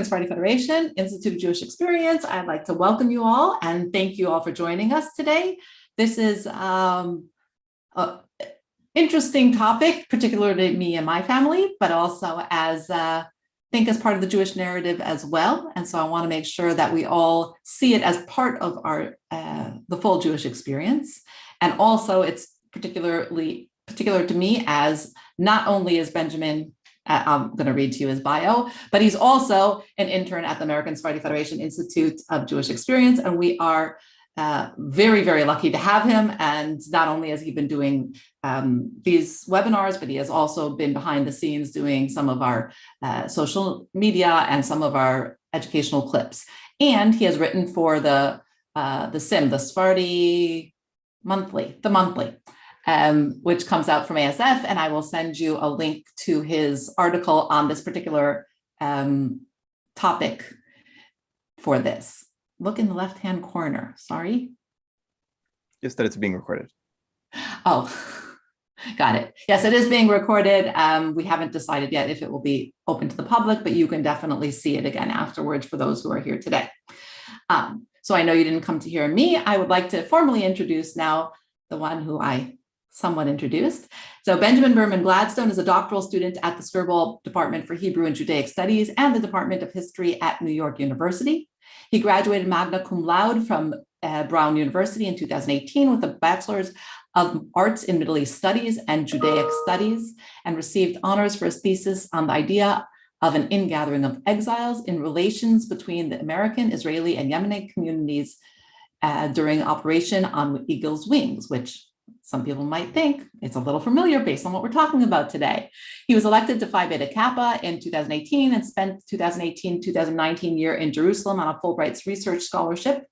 Sephardi Federation, Institute of Jewish Experience. I'd like to welcome you all and thank you all for joining us today. This is an interesting topic, particularly to me and my family, but also as as part of the Jewish narrative as well. And so I want to make sure that we all see it as part of our the full Jewish experience. And also it's particular to me as not only is Benjamin, I'm going to read to you his bio, but he's also an intern at the American Sephardi Federation Institute of Jewish Experience. And we are very, very lucky to have him. And not only has he been doing these webinars, but he has also been behind the scenes doing some of our social media and some of our educational clips. And he has written for the SIM, the Sephardi Monthly, which comes out from ASF, and I will send you a link to his article on this particular topic for this. Look in the left-hand corner, sorry. Just that it's being recorded. Oh, got it. Yes, it is being recorded. We haven't decided yet if it will be open to the public, but you can definitely see it again afterwards for those who are here today. So I know you didn't come to hear me. I would like to formally introduce now the one who I somewhat introduced. So Benjamin Berman Gladstone is a doctoral student at the Skirball Department for Hebrew and Judaic Studies and the Department of History at New York University. He graduated magna cum laude from Brown University in 2018 with a Bachelor's of Arts in Middle East Studies and Judaic Studies, and received honors for his thesis on the idea of an ingathering of exiles in relations between the American, Israeli, and Yemeni communities during Operation on Eagle's Wings, which some people might think it's a little familiar based on what we're talking about today. He was elected to Phi Beta Kappa in 2018 and spent 2018-2019 year in Jerusalem on a Fulbright's research scholarship.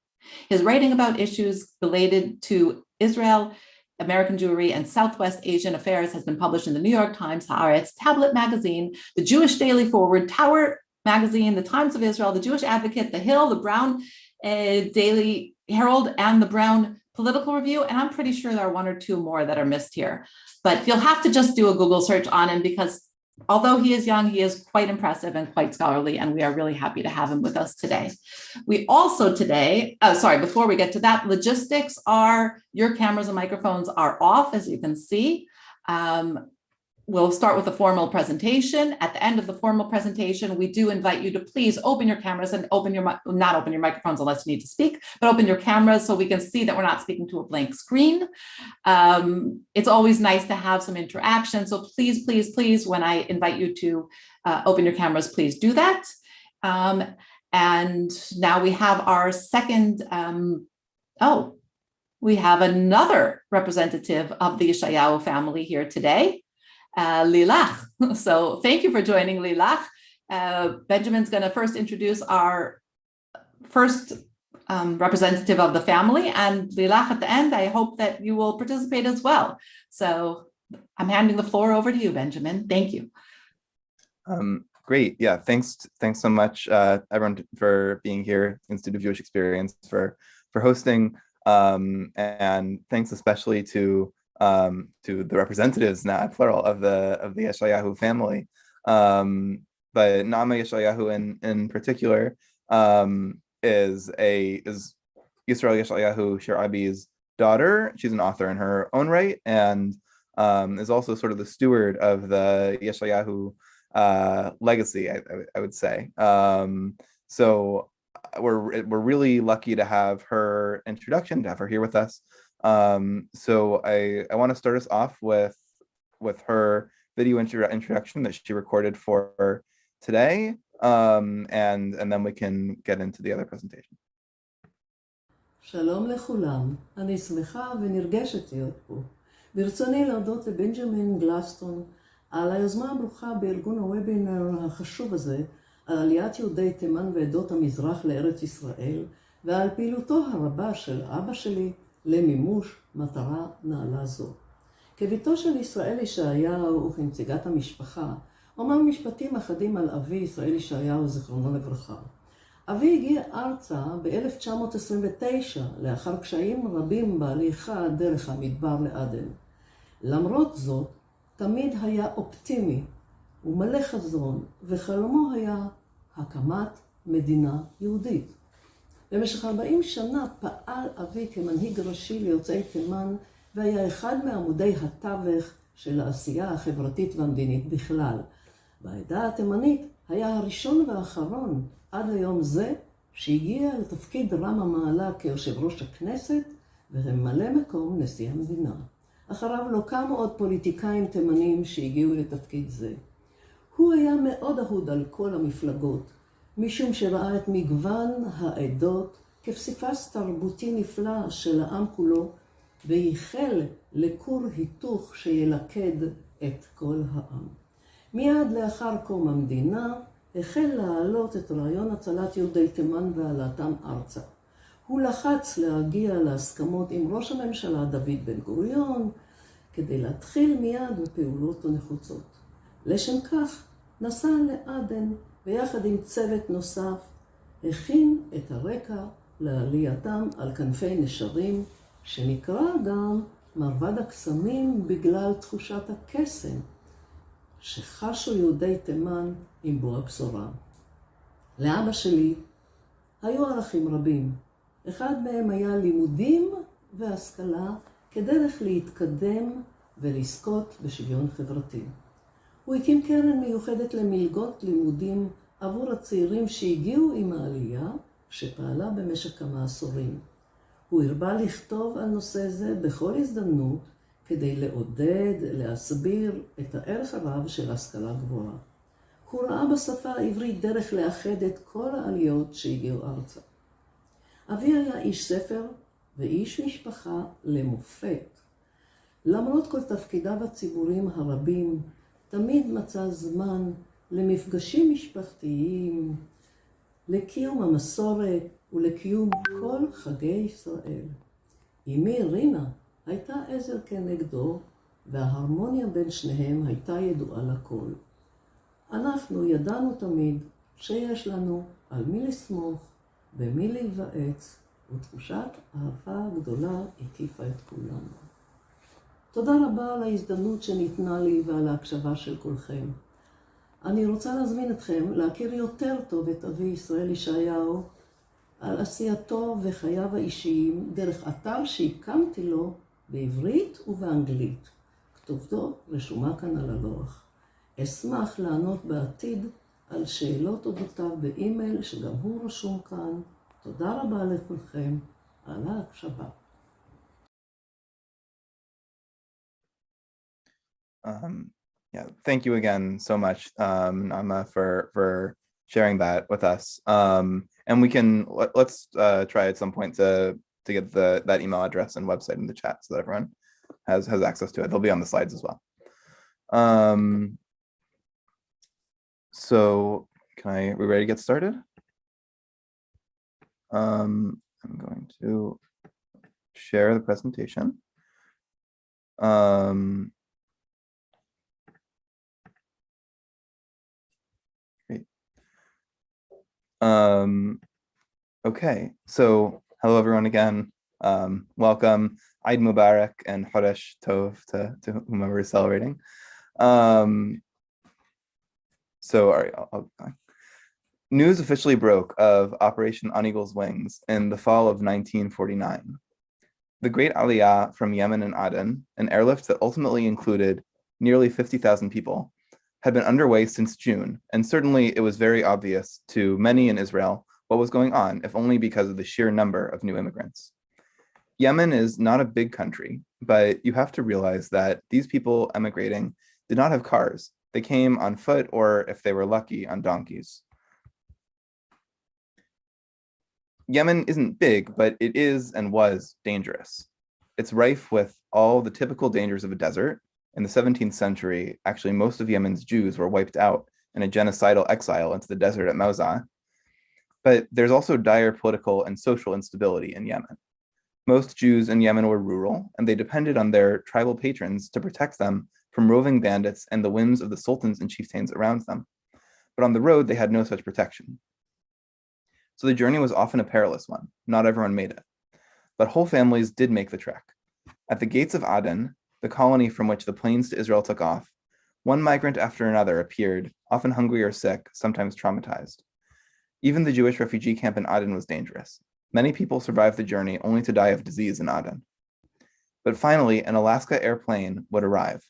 His writing about issues related to Israel, American Jewry, and Southwest Asian affairs has been published in the New York Times, Haaretz, Tablet Magazine, the Jewish Daily Forward, Tower Magazine, the Times of Israel, the Jewish Advocate, the Hill, the Brown Daily Herald, and the Brown Political Review, and I'm pretty sure there are one or two more that are missed here. But you'll have to just do a Google search on him because although he is young, he is quite impressive and quite scholarly, and we are really happy to have him with us today. We also today, before we get to that, logistics are your cameras and microphones are off, as you can see. We'll start with a formal presentation. At the end of the formal presentation, we do invite you to please open your cameras and not open your microphones unless you need to speak, but open your cameras so we can see that we're not speaking to a blank screen. It's always nice to have some interaction. So please, please, please, when I invite you to open your cameras, please do that. And now we have our second, we have another representative of the Yesh ayahu family here today. Lilach. So thank you for joining, Lilach. Benjamin's going to first introduce our first representative of the family, and Lilach at the end, I hope that you will participate as well. So I'm handing the floor over to you, Benjamin. Thank you. Great. Yeah, thanks so much, everyone, for being here, Institute of Jewish Experience, for hosting, and thanks especially to the representatives, now plural, of the Yesh ayahu family, but Nama Yesh ayahu in particular is Yisrael Yesh ayahu-Shar abi's daughter. She's an author in her own right, and is also sort of the steward of the Yesh ayahu legacy, I would say. So we're really lucky to have her introduction, to have her here with us. So I want to start us off with her video introduction that she recorded for today, and then we can get into the other presentation. שלום לכולם, אני שמחה ונרגשת להיות פה. ברצוני להודות לבנג'מין גלדסטון על היוזמה הברוכה בארגון הוובינר החשוב הזה, על עליית יהודי תימן ועדות המזרח לארץ ישראל, ועל פעילותו הרבה של אבא שלי למימוש מטרה נעלה זו. כביתו של ישראל יש ayahu וכנציגת המשפחה, אומר משפטים אחדים על אבי ישראל יש ayahu זיכרונו לברכה. אבי הגיע ארצה ב-1929 לאחר קשיים רבים בהליכה דרך המדבר לעדן. למרות זאת, תמיד היה אופטימי ומלא חזון, וחלומו היה הקמת מדינה יהודית. במשך 40 שנה פעל אבי כמנהיג ראשי ליוצאי תימן, והיה אחד מעמודי התווך של העשייה החברתית והמדינית בכלל. בעדה התימנית היה הראשון והאחרון עד ליום זה שהגיע לתפקיד רם המעלה כיושב ראש הכנסת וממלא מקום נשיא המדינה. אחריו לא קמו עוד פוליטיקאים תימנים שהגיעו לתפקיד זה. הוא היה מאוד אהוד על כל המפלגות, משום שראה את מגוון העדות כפסיפס תרבותי נפלא של העם כולו, וייחל לכור היתוך שילכד את כל העם. מיד לאחר קום המדינה החל להעלות את רעיון הצלת יהודי תימן והעלאתם ארצה. הוא לחץ להגיע להסכמות עם ראש הממשלה דוד בן גוריון, כדי להתחיל מיד בפעולות הנחוצות. לשם כך נסע לעדן, ויחד עם צוות נוסף הכין את הרקע לעלייתם על כנפי נשרים, שנקרא גם מרבד הקסמים בגלל תחושת הקסם שחשו יהודי תימן עם בוא הבשורה. לאבא שלי היו ערכים רבים. אחד מהם היה לימודים והשכלה כדרך להתקדם ולזכות בשוויון חברתי. הוא הקים קרן מיוחדת למלגות לימודים עבור הצעירים שהגיעו עם העלייה, שפעלה במשך כמה עשורים. הוא הרבה לכתוב על נושא זה בכל הזדמנות, כדי לעודד, להסביר את הערך הרב של השכלה גבוהה. הוא ראה בשפה העברית דרך לאחד את כל העליות שהגיעו ארצה. אבי היה איש ספר ואיש משפחה למופת. למרות כל תפקידיו הציבוריים הרבים, תמיד מצא זמן למפגשים משפחתיים, לקיום המסורת ולקיום כל חגי ישראל. אמי רינה הייתה עזר כנגדו, וההרמוניה בין שניהם הייתה ידועה לכל. אנחנו ידענו תמיד שיש לנו על מי לסמוך, במי להיוועץ, ותחושת אהבה גדולה הקיפה את כולנו. תודה רבה על ההזדמנות שניתנה לי ועל ההקשבה של כולכם. אני רוצה להזמין אתכם להכיר יותר טוב את אבי ישראל ישעיהו על עשייתו וחייו האישיים דרך אתר שהקמתי לו בעברית ובאנגלית. כתובתו רשומה כאן על הלוח. אשמח לענות בעתיד על שאלות אודותיו באימייל שגם הוא רשום כאן. תודה רבה לכולכם על ההקשבה. Yeah, thank you again so much, Nama, for sharing that with us. And we can let's try at some point to get that email address and website in the chat so that everyone has access to it. They'll be on the slides as well. So we ready to get started? I'm going to share the presentation. Great. Okay, so hello everyone again. Welcome. Eid Mubarak and Chodesh Tov to whomever is celebrating. So all right, news officially broke of Operation On Eagle's Wings in the fall of 1949. The Great Aliyah from Yemen and Aden, an airlift that ultimately included nearly 50,000 people, had been underway since June, and certainly it was very obvious to many in Israel what was going on, if only because of the sheer number of new immigrants. Yemen is not a big country, but you have to realize that these people emigrating did not have cars. They came on foot or, if they were lucky, on donkeys. Yemen isn't big, but it is and was dangerous. It's rife with all the typical dangers of a desert. In the 17th century, actually, most of Yemen's Jews were wiped out in a genocidal exile into the desert at Mawza. But there's also dire political and social instability in Yemen. Most Jews in Yemen were rural, and they depended on their tribal patrons to protect them from roving bandits and the whims of the sultans and chieftains around them. But on the road, they had no such protection. So the journey was often a perilous one. Not everyone made it. But whole families did make the trek. At the gates of Aden, the colony from which the planes to Israel took off, one migrant after another appeared, often hungry or sick, sometimes traumatized. Even the Jewish refugee camp in Aden was dangerous. Many people survived the journey only to die of disease in Aden. But finally, an Alaska airplane would arrive.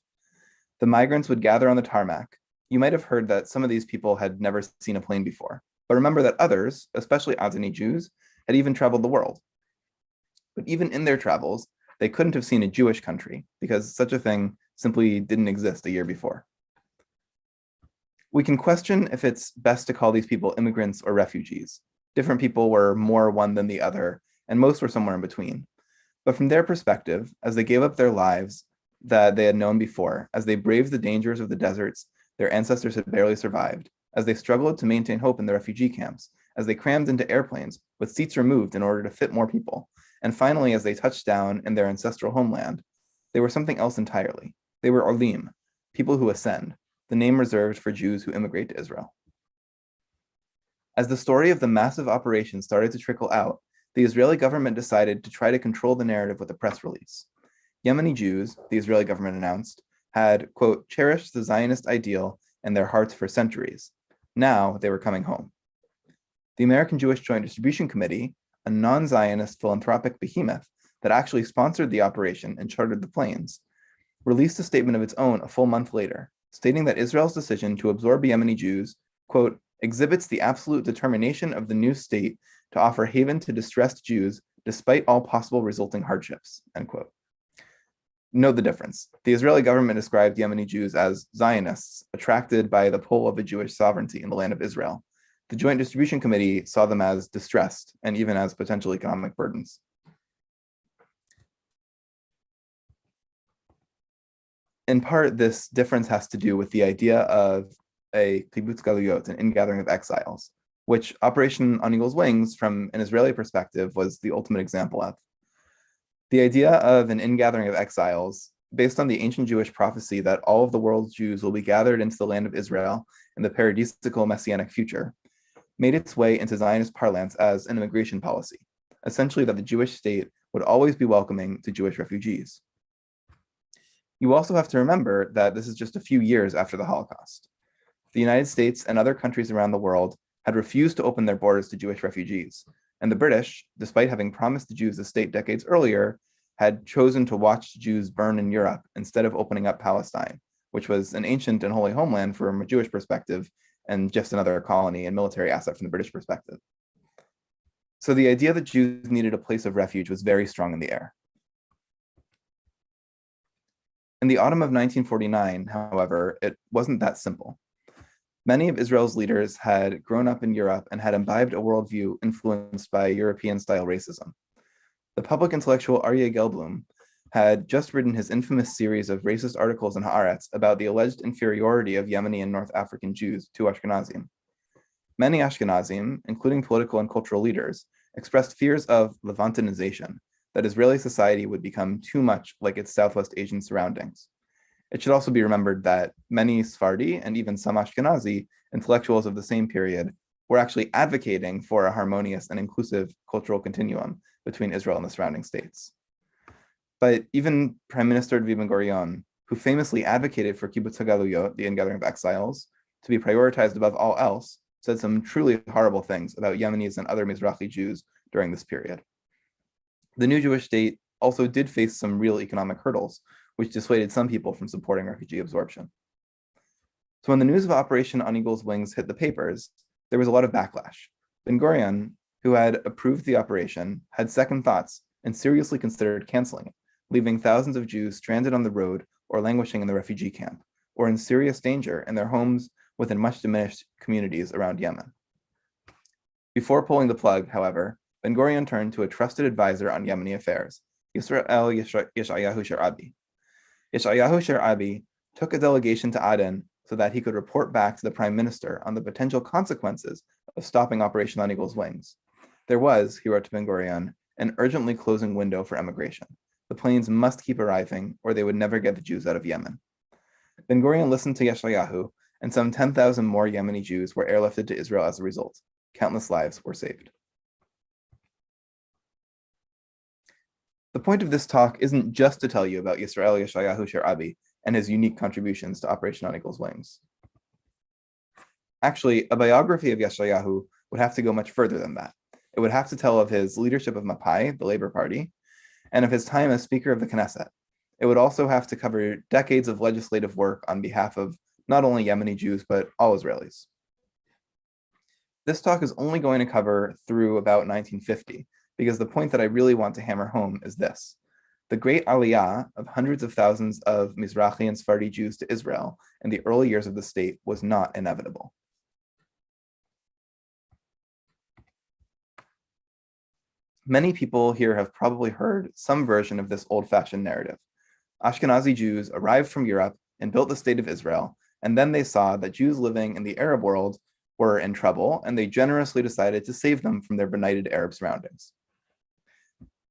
The migrants would gather on the tarmac. You might have heard that some of these people had never seen a plane before, but remember that others, especially Adeni Jews, had even traveled the world. But even in their travels, they couldn't have seen a Jewish country because such a thing simply didn't exist a year before. We can question if it's best to call these people immigrants or refugees. Different people were more one than the other, and most were somewhere in between. But from their perspective, as they gave up their lives that they had known before, as they braved the dangers of the deserts their ancestors had barely survived, as they struggled to maintain hope in the refugee camps, as they crammed into airplanes with seats removed in order to fit more people, and finally as they touched down in their ancestral homeland, they were something else entirely. They were Olim, people who ascend, the name reserved for Jews who immigrate to Israel. As the story of the massive operation started to trickle out, the Israeli government decided to try to control the narrative with a press release. Yemeni Jews, the Israeli government announced, had, quote, cherished the Zionist ideal in their hearts for centuries. Now they were coming home. The American Jewish Joint Distribution Committee, a non-Zionist philanthropic behemoth that actually sponsored the operation and chartered the planes, released a statement of its own a full month later, stating that Israel's decision to absorb Yemeni Jews, quote, exhibits the absolute determination of the new state to offer haven to distressed Jews despite all possible resulting hardships, end quote. Note the difference. The Israeli government described Yemeni Jews as Zionists, attracted by the pull of a Jewish sovereignty in the land of Israel. The Joint Distribution Committee saw them as distressed and even as potential economic burdens. In part, this difference has to do with the idea of a kibbutz galuyot, an ingathering of exiles, which Operation On Eagle's Wings, from an Israeli perspective, was the ultimate example of. The idea of an ingathering of exiles, based on the ancient Jewish prophecy that all of the world's Jews will be gathered into the land of Israel in the paradisical messianic future, made its way into Zionist parlance as an immigration policy, essentially that the Jewish state would always be welcoming to Jewish refugees. You also have to remember that this is just a few years after the Holocaust. The United States and other countries around the world had refused to open their borders to Jewish refugees, and the British, despite having promised the Jews the state decades earlier, had chosen to watch Jews burn in Europe instead of opening up Palestine, which was an ancient and holy homeland from a Jewish perspective and just another colony and military asset from the British perspective. So the idea that Jews needed a place of refuge was very strong in the air. In the autumn of 1949, however, it wasn't that simple. Many of Israel's leaders had grown up in Europe and had imbibed a worldview influenced by European-style racism. The public intellectual Aryeh Gelblum had just written his infamous series of racist articles in Haaretz about the alleged inferiority of Yemeni and North African Jews to Ashkenazim. Many Ashkenazim, including political and cultural leaders, expressed fears of Levantinization, that Israeli society would become too much like its Southwest Asian surroundings. It should also be remembered that many Sephardi and even some Ashkenazi intellectuals of the same period were actually advocating for a harmonious and inclusive cultural continuum between Israel and the surrounding states. But even Prime Minister David Ben-Gurion, who famously advocated for kibbutz hagaluyot, the ingathering of exiles, to be prioritized above all else, said some truly horrible things about Yemenis and other Mizrahi Jews during this period. The new Jewish state also did face some real economic hurdles, which dissuaded some people from supporting refugee absorption. So when the news of Operation On Eagle's Wings hit the papers, there was a lot of backlash. Ben-Gurion, who had approved the operation, had second thoughts and seriously considered canceling it, leaving thousands of Jews stranded on the road or languishing in the refugee camp, or in serious danger in their homes within much diminished communities around Yemen. Before pulling the plug, however, Ben-Gurion turned to a trusted advisor on Yemeni affairs, Yisrael Yesh ayahu-Shar abi. Yesh ayahu-Shar abi took a delegation to Aden so that he could report back to the prime minister on the potential consequences of stopping Operation On Eagle's Wings. There was, he wrote to Ben-Gurion, an urgently closing window for emigration. The planes must keep arriving or they would never get the Jews out of Yemen. Ben-Gurion listened to Yesh ayahu, and some 10,000 more Yemeni Jews were airlifted to Israel as a result. Countless lives were saved. The point of this talk isn't just to tell you about Yisrael Yesh ayahu-Shar abi and his unique contributions to Operation On Eagle's Wings. Actually, a biography of Yesh ayahu would have to go much further than that. It would have to tell of his leadership of Mizrahi, the Labor Party, and of his time as Speaker of the Knesset. It would also have to cover decades of legislative work on behalf of not only Yemeni Jews, but all Israelis. This talk is only going to cover through about 1950, because the point that I really want to hammer home is this. The great Aliyah of hundreds of thousands of Mizrahi and Sephardi Jews to Israel in the early years of the state was not inevitable. Many people here have probably heard some version of this old-fashioned narrative. Ashkenazi Jews arrived from Europe and built the state of Israel, and then they saw that Jews living in the Arab world were in trouble, and they generously decided to save them from their benighted Arab surroundings.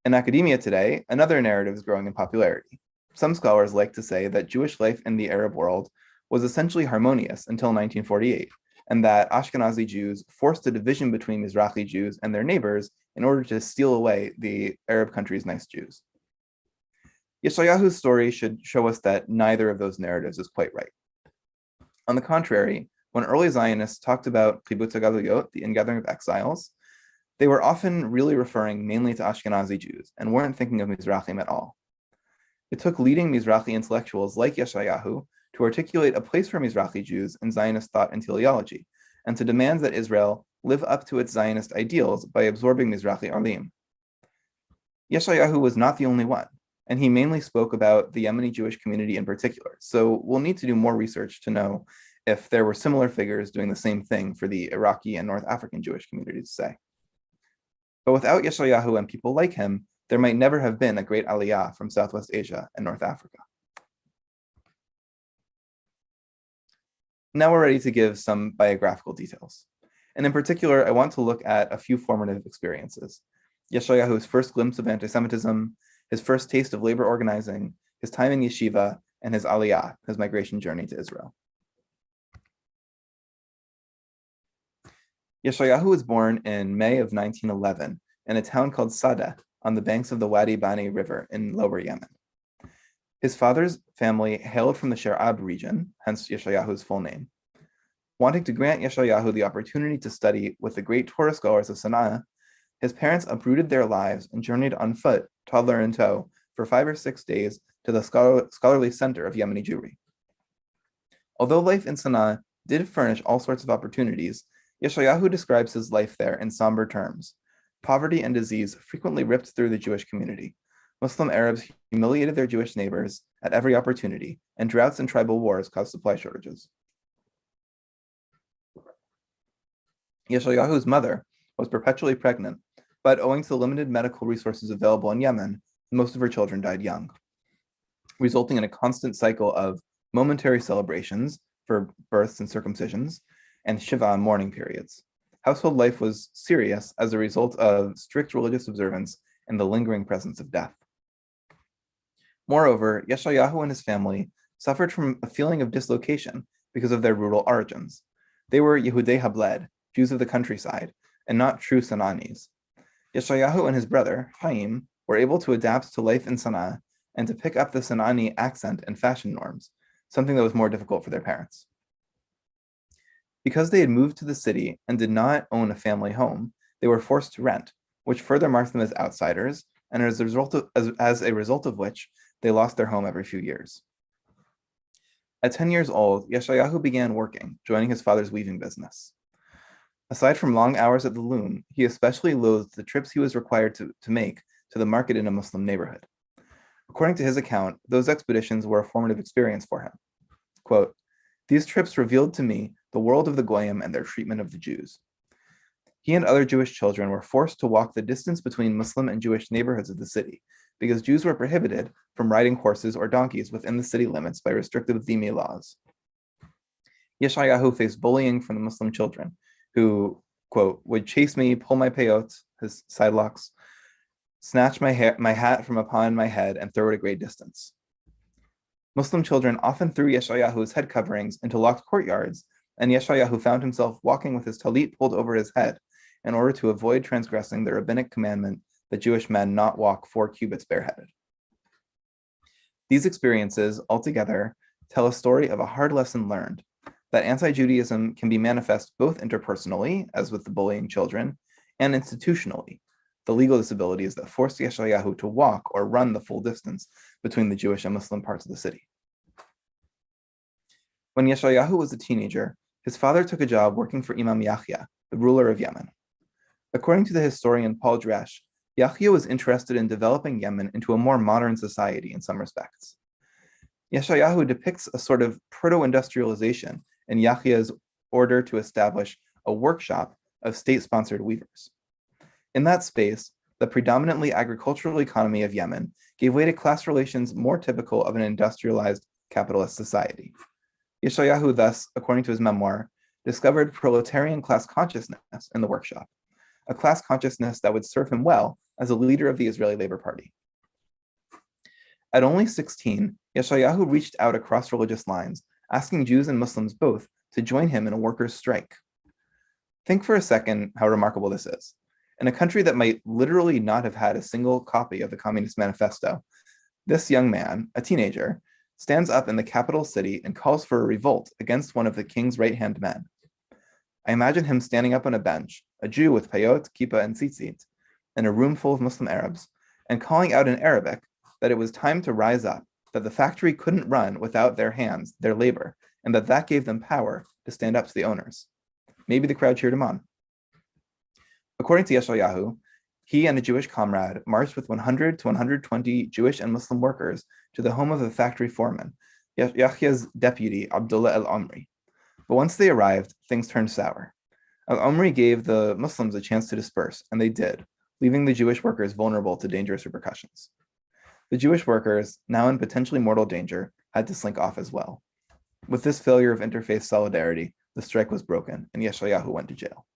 In academia today, another narrative is growing in popularity. Some scholars like to say that Jewish life in the Arab world was essentially harmonious until 1948, and that Ashkenazi Jews forced a division between Mizrahi Jews and their neighbors in order to steal away the Arab country's nice Jews. Yesh ayahu's story should show us that neither of those narratives is quite right. On the contrary, when early Zionists talked about Tributary, the Ingathering of Exiles, they were often really referring mainly to Ashkenazi Jews and weren't thinking of Mizrahim at all. It took leading Mizrahi intellectuals like Yesh ayahu to articulate a place for Mizrahi Jews in Zionist thought and teleology, and to demand that Israel live up to its Zionist ideals by absorbing Mizrahi Arlim. Yesh ayahu was not the only one, and he mainly spoke about the Yemeni Jewish community in particular, so we'll need to do more research to know if there were similar figures doing the same thing for the Iraqi and North African Jewish communities, say. But without Yesh ayahu and people like him, there might never have been a great Aliyah from Southwest Asia and North Africa. Now we're ready to give some biographical details. And in particular, I want to look at a few formative experiences. Yesh ayahu's first glimpse of anti-Semitism, his first taste of labor organizing, his time in yeshiva, and his Aliyah, his migration journey to Israel. Yesh ayahu was born in May of 1911 in a town called Sadeh on the banks of the Wadi Bani River in lower Yemen. His father's family hailed from the Sherab region, hence Yesh ayahu's full name. Wanting to grant Yesh ayahu the opportunity to study with the great Torah scholars of Sana'a, his parents uprooted their lives and journeyed on foot, toddler in tow, for 5 or 6 days to the scholarly center of Yemeni Jewry. Although life in Sana'a did furnish all sorts of opportunities, Yesh ayahu describes his life there in somber terms. Poverty and disease frequently ripped through the Jewish community. Muslim Arabs humiliated their Jewish neighbors at every opportunity, and droughts and tribal wars caused supply shortages. Yesh ayahu's mother was perpetually pregnant, but owing to the limited medical resources available in Yemen, most of her children died young, resulting in a constant cycle of momentary celebrations for births and circumcisions, and Shiva mourning periods. Household life was serious as a result of strict religious observance and the lingering presence of death. Moreover, Yesh ayahu and his family suffered from a feeling of dislocation because of their rural origins. They were Yehudei Habled, Jews of the countryside, and not true Sanaanis. Yesh ayahu and his brother, Chaim, were able to adapt to life in Sana'a and to pick up the Sanaani accent and fashion norms, something that was more difficult for their parents. Because they had moved to the city and did not own a family home, they were forced to rent, which further marked them as outsiders, and as a result of which, they lost their home every few years. At 10 years old, Yesh ayahu began working, joining his father's weaving business. Aside from long hours at the loom, he especially loathed the trips he was required to make to the market in a Muslim neighborhood. According to his account, those expeditions were a formative experience for him. Quote, "These trips revealed to me the world of the Goyim and their treatment of the Jews. He and other Jewish children were forced to walk the distance between Muslim and Jewish neighborhoods of the city because Jews were prohibited from riding horses or donkeys within the city limits by restrictive dhimmi laws. Yesh ayahu faced bullying from the Muslim children who, quote, would chase me, pull my peyot, his side locks, snatch my hat from upon my head and throw it a great distance. Muslim children often threw Yesh ayahu's head coverings into locked courtyards, and Yesh ayahu found himself walking with his talit pulled over his head in order to avoid transgressing the rabbinic commandment that Jewish men not walk 4 cubits bareheaded. These experiences, altogether, tell a story of a hard lesson learned, that anti-Judaism can be manifest both interpersonally, as with the bullying children, and institutionally, the legal disabilities that forced Yeshayahu to walk or run the full distance between the Jewish and Muslim parts of the city. When Yeshayahu was a teenager, his father took a job working for Imam Yahya, the ruler of Yemen. According to the historian Paul Dresch, Yahya was interested in developing Yemen into a more modern society in some respects. Yeshayahu depicts a sort of proto-industrialization in Yahya's order to establish a workshop of state-sponsored weavers. In that space, the predominantly agricultural economy of Yemen gave way to class relations more typical of an industrialized capitalist society. Yeshayahu thus, according to his memoir, discovered proletarian class consciousness in the workshop, a class consciousness that would serve him well as a leader of the Israeli Labor Party. At only 16, Yeshayahu reached out across religious lines, asking Jews and Muslims both to join him in a workers' strike. Think for a second how remarkable this is. In a country that might literally not have had a single copy of the Communist Manifesto, this young man, a teenager, stands up in the capital city and calls for a revolt against one of the king's right-hand men. I imagine him standing up on a bench, a Jew with payot, kippah, and tzitzit, in a room full of Muslim Arabs, and calling out in Arabic that it was time to rise up, that the factory couldn't run without their hands, their labor, and that gave them power to stand up to the owners. Maybe the crowd cheered him on. According to Yeshayahu, he and a Jewish comrade marched with 100 to 120 Jewish and Muslim workers to the home of the factory foreman, Yahya's deputy, Abdullah al-Omri. But once they arrived, things turned sour. Al-Omri gave the Muslims a chance to disperse, and they did, leaving the Jewish workers vulnerable to dangerous repercussions. The Jewish workers, now in potentially mortal danger, had to slink off as well. With this failure of interfaith solidarity, the strike was broken, and Yeshayahu went to jail.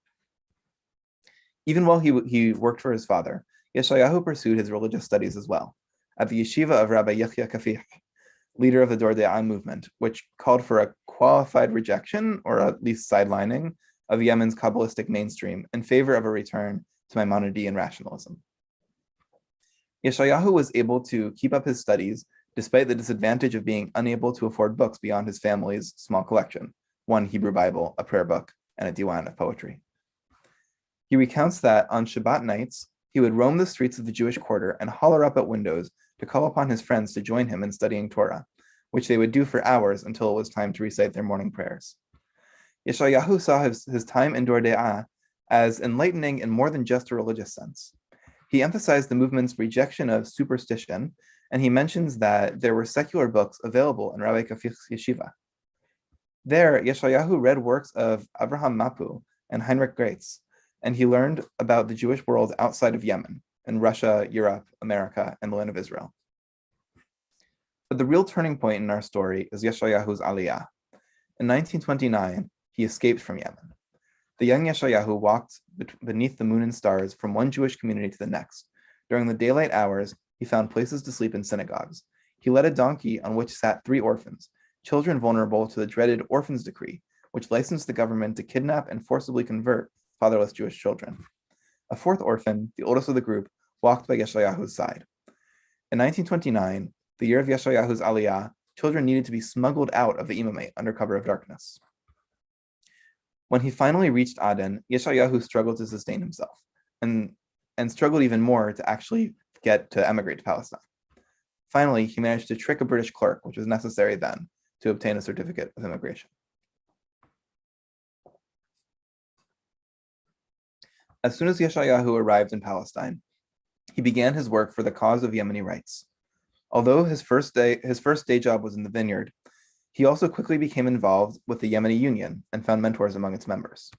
Even while he worked for his father, Yeshayahu pursued his religious studies as well, at the yeshiva of Rabbi Yechia Kafih, leader of the Dor De'ah movement, which called for a qualified rejection, or at least sidelining, of Yemen's Kabbalistic mainstream in favor of a return to Maimonidean rationalism. Yeshayahu was able to keep up his studies despite the disadvantage of being unable to afford books beyond his family's small collection, one Hebrew Bible, a prayer book, and a diwan of poetry. He recounts that on Shabbat nights, he would roam the streets of the Jewish quarter and holler up at windows to call upon his friends to join him in studying Torah, which they would do for hours until it was time to recite their morning prayers. Yeshayahu saw his time in Dor De'ah as enlightening in more than just a religious sense. He emphasized the movement's rejection of superstition, and he mentions that there were secular books available in Rabbi Kafich's yeshiva. There, Yeshayahu read works of Abraham Mapu and Heinrich Graetz, and he learned about the Jewish world outside of Yemen, in Russia, Europe, America, and the land of Israel. But the real turning point in our story is Yeshayahu's Aliyah. In 1929, he escaped from Yemen. The young Yeshayahu walked beneath the moon and stars from one Jewish community to the next. During the daylight hours, he found places to sleep in synagogues. He led a donkey on which sat 3 orphans, children vulnerable to the dreaded Orphans Decree, which licensed the government to kidnap and forcibly convert fatherless Jewish children. A 4th orphan, the oldest of the group, walked by Yeshayahu's side. In 1929, the year of Yeshayahu's Aliyah, children needed to be smuggled out of the imamate under cover of darkness. When he finally reached Aden, Yeshayahu struggled to sustain himself, and struggled even more to actually get to emigrate to Palestine. Finally, he managed to trick a British clerk, which was necessary then, to obtain a certificate of immigration. As soon as Yeshayahu arrived in Palestine, he began his work for the cause of Yemeni rights. Although his first day job was in the vineyard, he also quickly became involved with the Yemeni Union and found mentors among its members.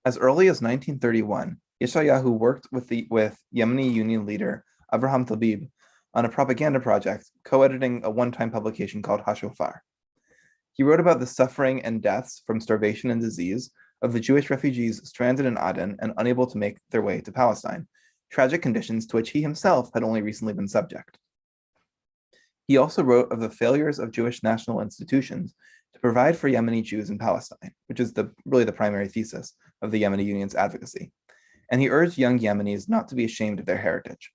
As early as 1931, Yeshayahu worked with Yemeni Union leader Avraham Tabib on a propaganda project, co-editing a one-time publication called Hashofar. He wrote about the suffering and deaths from starvation and disease of the Jewish refugees stranded in Aden and unable to make their way to Palestine, tragic conditions to which he himself had only recently been subject. He also wrote of the failures of Jewish national institutions to provide for Yemeni Jews in Palestine, which is really the primary thesis of the Yemeni Union's advocacy, and he urged young Yemenis not to be ashamed of their heritage.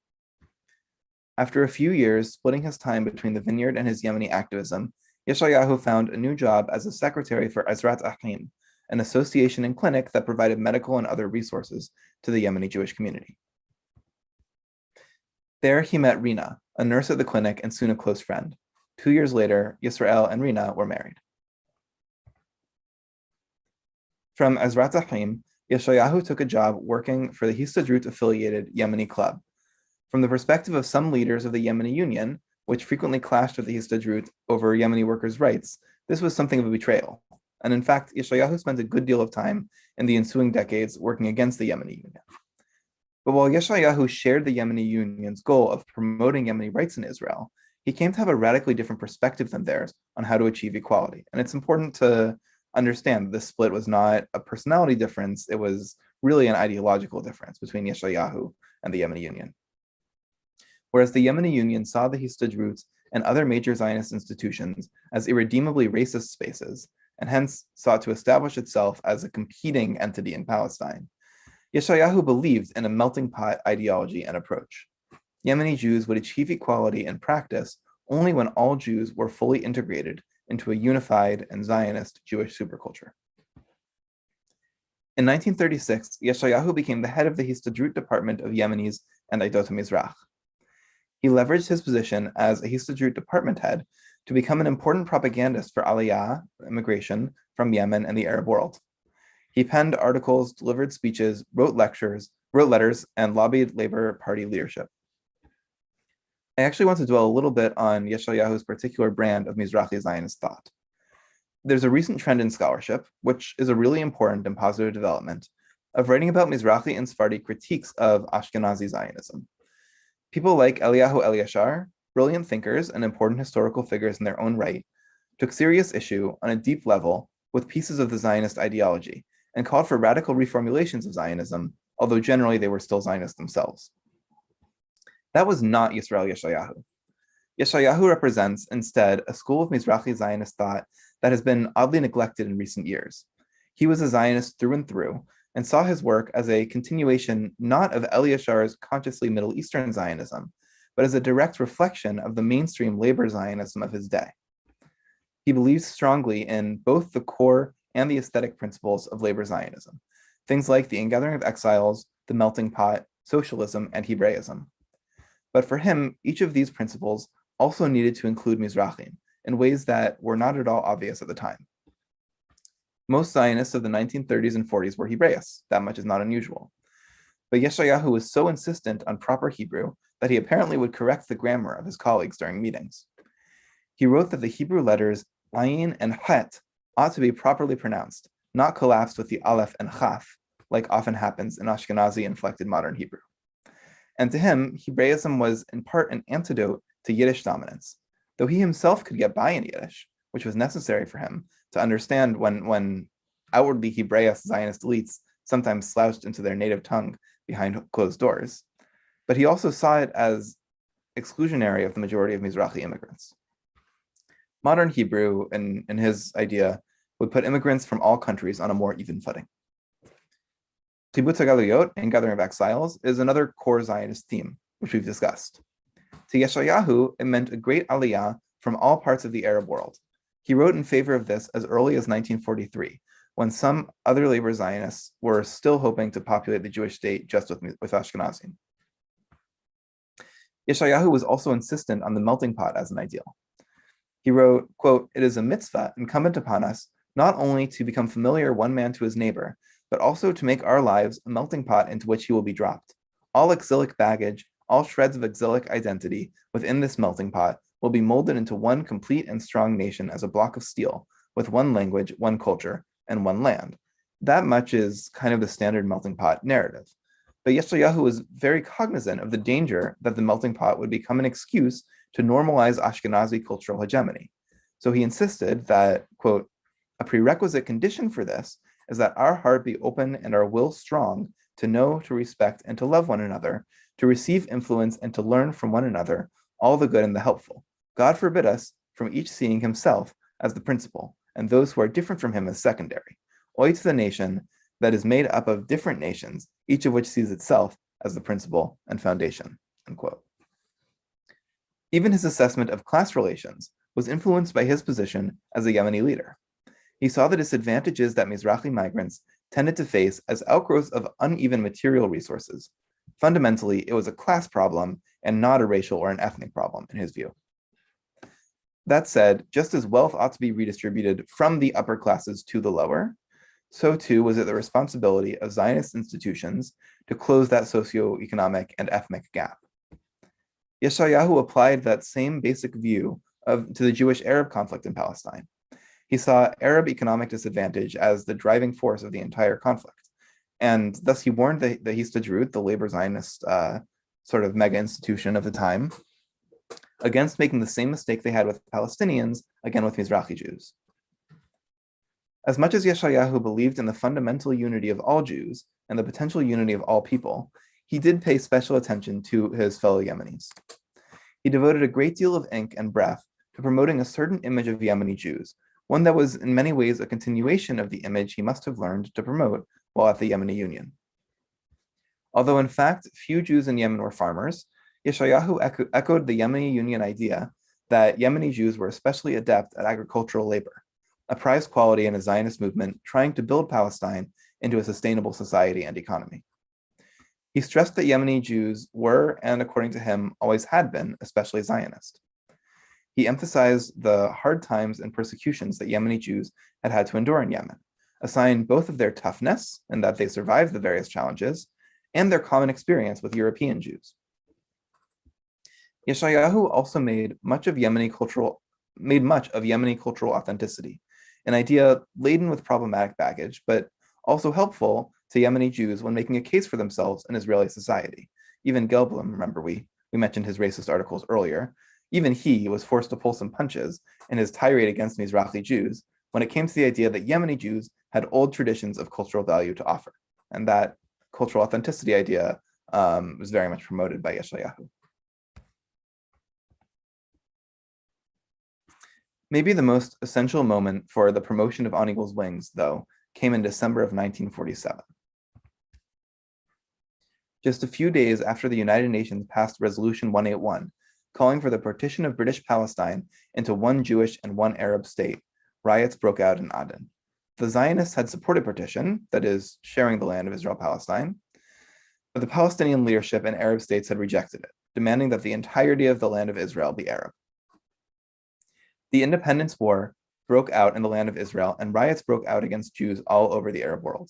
After a few years splitting his time between the vineyard and his Yemeni activism, Yesh ayahu found a new job as a secretary for Ezrat Achim, an association and clinic that provided medical and other resources to the Yemeni Jewish community. There he met Rina, a nurse at the clinic and soon a close friend. 2 years later, Yisrael and Rina were married. From Ezrat Achim, Yesh ayahu took a job working for the Histadrut-affiliated Yemeni club. From the perspective of some leaders of the Yemeni Union, which frequently clashed with the Histadrut over Yemeni workers' rights, this was something of a betrayal. And in fact, Yesh ayahu spent a good deal of time in the ensuing decades working against the Yemeni Union. But while Yesh ayahu shared the Yemeni Union's goal of promoting Yemeni rights in Israel, he came to have a radically different perspective than theirs on how to achieve equality. And it's important to understand that this split was not a personality difference, it was really an ideological difference between Yesh ayahu and the Yemeni Union. Whereas the Yemeni Union saw the Histadrut and other major Zionist institutions as irredeemably racist spaces, and hence sought to establish itself as a competing entity in Palestine, Yesh ayahu believed in a melting pot ideology and approach. Yemeni Jews would achieve equality in practice only when all Jews were fully integrated into a unified and Zionist Jewish superculture. In 1936, Yesh ayahu became the head of the Histadrut department of Yemenis and Adeni Jews. He leveraged his position as a Histadrut department head to become an important propagandist for Aliyah, immigration from Yemen and the Arab world. He penned articles, delivered speeches, wrote letters, and lobbied Labor Party leadership. I actually want to dwell a little bit on Yesh ayahu's particular brand of Mizrahi Zionist thought. There's a recent trend in scholarship, which is a really important and positive development, of writing about Mizrahi and Sephardi critiques of Ashkenazi Zionism. People like Yah-Shar, brilliant thinkers and important historical figures in their own right, took serious issue on a deep level with pieces of the Zionist ideology and called for radical reformulations of Zionism, although generally they were still Zionists themselves. That was not Yisrael Yesh ayahu. Yesh ayahu represents, instead, a school of Mizrahi Zionist thought that has been oddly neglected in recent years. He was a Zionist through and through, and saw his work as a continuation not of Yah-Shar's consciously Middle Eastern Zionism, but as a direct reflection of the mainstream labor Zionism of his day. He believes strongly in both the core and the aesthetic principles of labor Zionism, things like the Ingathering of Exiles, the melting pot, socialism, and Hebraism. But for him, each of these principles also needed to include Mizrahim in ways that were not at all obvious at the time. Most Zionists of the 1930s and 40s were Hebraists. That much is not unusual. But Yesh ayahu was so insistent on proper Hebrew that he apparently would correct the grammar of his colleagues during meetings. He wrote that the Hebrew letters ayin and het ought to be properly pronounced, not collapsed with the aleph and chaf, like often happens in Ashkenazi-inflected modern Hebrew. And to him, Hebraism was in part an antidote to Yiddish dominance, though he himself could get by in Yiddish, which was necessary for him to understand when outwardly Hebraist Zionist elites sometimes slouched into their native tongue behind closed doors. But he also saw it as exclusionary of the majority of Mizrahi immigrants. Modern Hebrew, in his idea, would put immigrants from all countries on a more even footing. Tributary, Ingathering of Exiles, is another core Zionist theme, which we've discussed. To Yesh ayahu, it meant a great Aliyah from all parts of the Arab world. He wrote in favor of this as early as 1943, when some other labor Zionists were still hoping to populate the Jewish state just with Ashkenazi. Yesh ayahu was also insistent on the melting pot as an ideal. He wrote, quote, "It is a mitzvah incumbent upon us not only to become familiar one man to his neighbor, but also to make our lives a melting pot into which he will be dropped. All exilic baggage, all shreds of exilic identity within this melting pot will be molded into one complete and strong nation as a block of steel, with one language, one culture, and one land." That much is kind of the standard melting pot narrative. But Yesh ayahu was very cognizant of the danger that the melting pot would become an excuse to normalize Ashkenazi cultural hegemony. So he insisted that, quote, "A prerequisite condition for this is that our heart be open and our will strong to know, to respect, and to love one another, to receive influence and to learn from one another all the good and the helpful. God forbid us from each seeing himself as the principal, and those who are different from him as secondary. Oi to the nation that is made up of different nations, each of which sees itself as the principal and foundation," unquote. Even his assessment of class relations was influenced by his position as a Yemeni leader. He saw the disadvantages that Mizrahi migrants tended to face as outgrowths of uneven material resources. Fundamentally, it was a class problem and not a racial or an ethnic problem, in his view. That said, just as wealth ought to be redistributed from the upper classes to the lower, so too was it the responsibility of Zionist institutions to close that socioeconomic and ethnic gap. Yeshayahu applied that same basic view to the Jewish-Arab conflict in Palestine. He saw Arab economic disadvantage as the driving force of the entire conflict, and thus he warned the Histadrut, the Labor Zionist sort of mega institution of the time, against making the same mistake they had with Palestinians, again with Mizrahi Jews. As much as Yeshayahu believed in the fundamental unity of all Jews and the potential unity of all people, he did pay special attention to his fellow Yemenis. He devoted a great deal of ink and breath to promoting a certain image of Yemeni Jews, one that was in many ways a continuation of the image he must have learned to promote while at the Yemeni Union. Although in fact few Jews in Yemen were farmers, Yeshayahu echoed the Yemeni Union idea that Yemeni Jews were especially adept at agricultural labor, a prized quality in a Zionist movement trying to build Palestine into a sustainable society and economy. He stressed that Yemeni Jews were, and according to him, always had been, especially Zionist. He emphasized the hard times and persecutions that Yemeni Jews had had to endure in Yemen, a sign both of their toughness and that they survived the various challenges, and their common experience with European Jews. Yeshayahu also made much of Yemeni cultural authenticity, an idea laden with problematic baggage, but also helpful to Yemeni Jews when making a case for themselves in Israeli society. Even Gelblum, remember we mentioned his racist articles earlier, even he was forced to pull some punches in his tirade against Mizrahi Jews when it came to the idea that Yemeni Jews had old traditions of cultural value to offer. And that cultural authenticity idea was very much promoted by Yeshayahu. Maybe the most essential moment for the promotion of On Eagle's Wings, though, came in December of 1947. Just a few days after the United Nations passed Resolution 181, calling for the partition of British Palestine into one Jewish and one Arab state, riots broke out in Aden. The Zionists had supported partition, that is, sharing the land of Israel-Palestine, but the Palestinian leadership and Arab states had rejected it, demanding that the entirety of the land of Israel be Arab. The Independence War broke out in the land of Israel, and riots broke out against Jews all over the Arab world.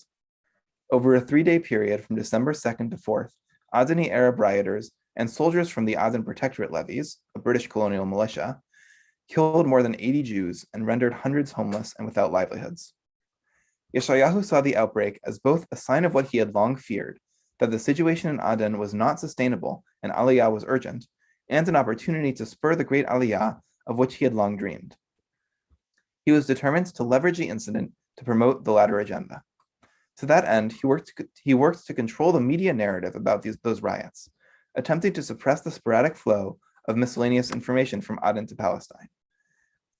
Over a 3-day period from December 2nd to 4th, Adeni Arab rioters and soldiers from the Aden Protectorate levies, a British colonial militia, killed more than 80 Jews and rendered hundreds homeless and without livelihoods. Yeshayahu saw the outbreak as both a sign of what he had long feared, that the situation in Aden was not sustainable and Aliyah was urgent, and an opportunity to spur the great Aliyah of which he had long dreamed. He was determined to leverage the incident to promote the latter agenda. To that end, he worked to control the media narrative about those riots, attempting to suppress the sporadic flow of miscellaneous information from Aden to Palestine.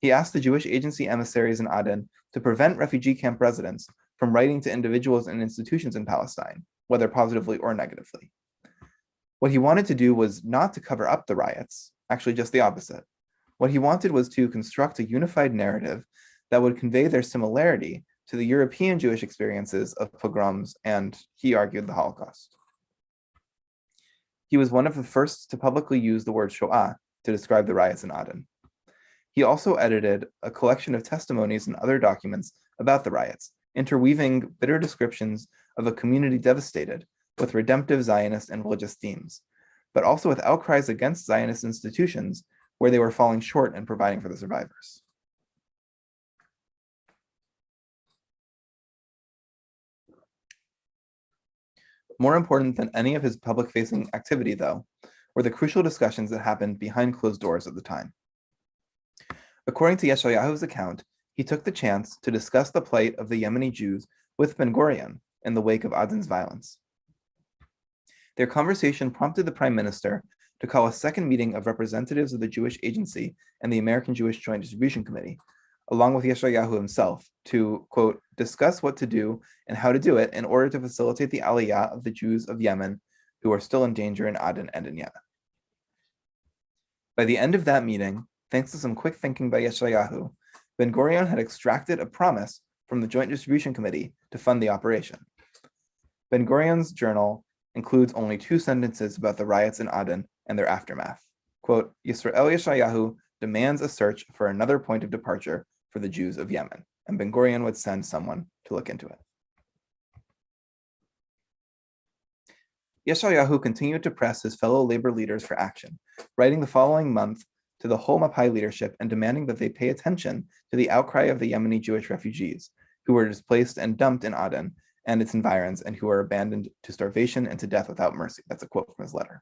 He asked the Jewish agency emissaries in Aden to prevent refugee camp residents from writing to individuals and institutions in Palestine, whether positively or negatively. What he wanted to do was not to cover up the riots, actually just the opposite. What he wanted was to construct a unified narrative that would convey their similarity to the European Jewish experiences of pogroms and, he argued, the Holocaust. He was one of the first to publicly use the word Shoah to describe the riots in Aden. He also edited a collection of testimonies and other documents about the riots, interweaving bitter descriptions of a community devastated with redemptive Zionist and religious themes, but also with outcries against Zionist institutions where they were falling short in providing for the survivors. More important than any of his public-facing activity, though, were the crucial discussions that happened behind closed doors at the time. According to Yeshayahu's account, he took the chance to discuss the plight of the Yemeni Jews with Ben Gurion in the wake of Aden's violence. Their conversation prompted the prime minister to call a second meeting of representatives of the Jewish Agency and the American Jewish Joint Distribution Committee, along with Yeshayahu himself, to, quote, discuss what to do and how to do it in order to facilitate the Aliyah of the Jews of Yemen who are still in danger in Aden and in Yemen. By the end of that meeting, thanks to some quick thinking by Yesh ayahu, Ben-Gurion had extracted a promise from the Joint Distribution Committee to fund the operation. Ben-Gurion's journal includes only 2 sentences about the riots in Aden and their aftermath. Quote, Yisrael Yesh ayahu demands a search for another point of departure for the Jews of Yemen, and Ben-Gurion would send someone to look into it. Yesh ayahu continued to press his fellow labor leaders for action, writing the following month to the whole Mizrahi leadership and demanding that they pay attention to the outcry of the Yemeni Jewish refugees who were displaced and dumped in Aden and its environs and who were abandoned to starvation and to death without mercy. That's a quote from his letter.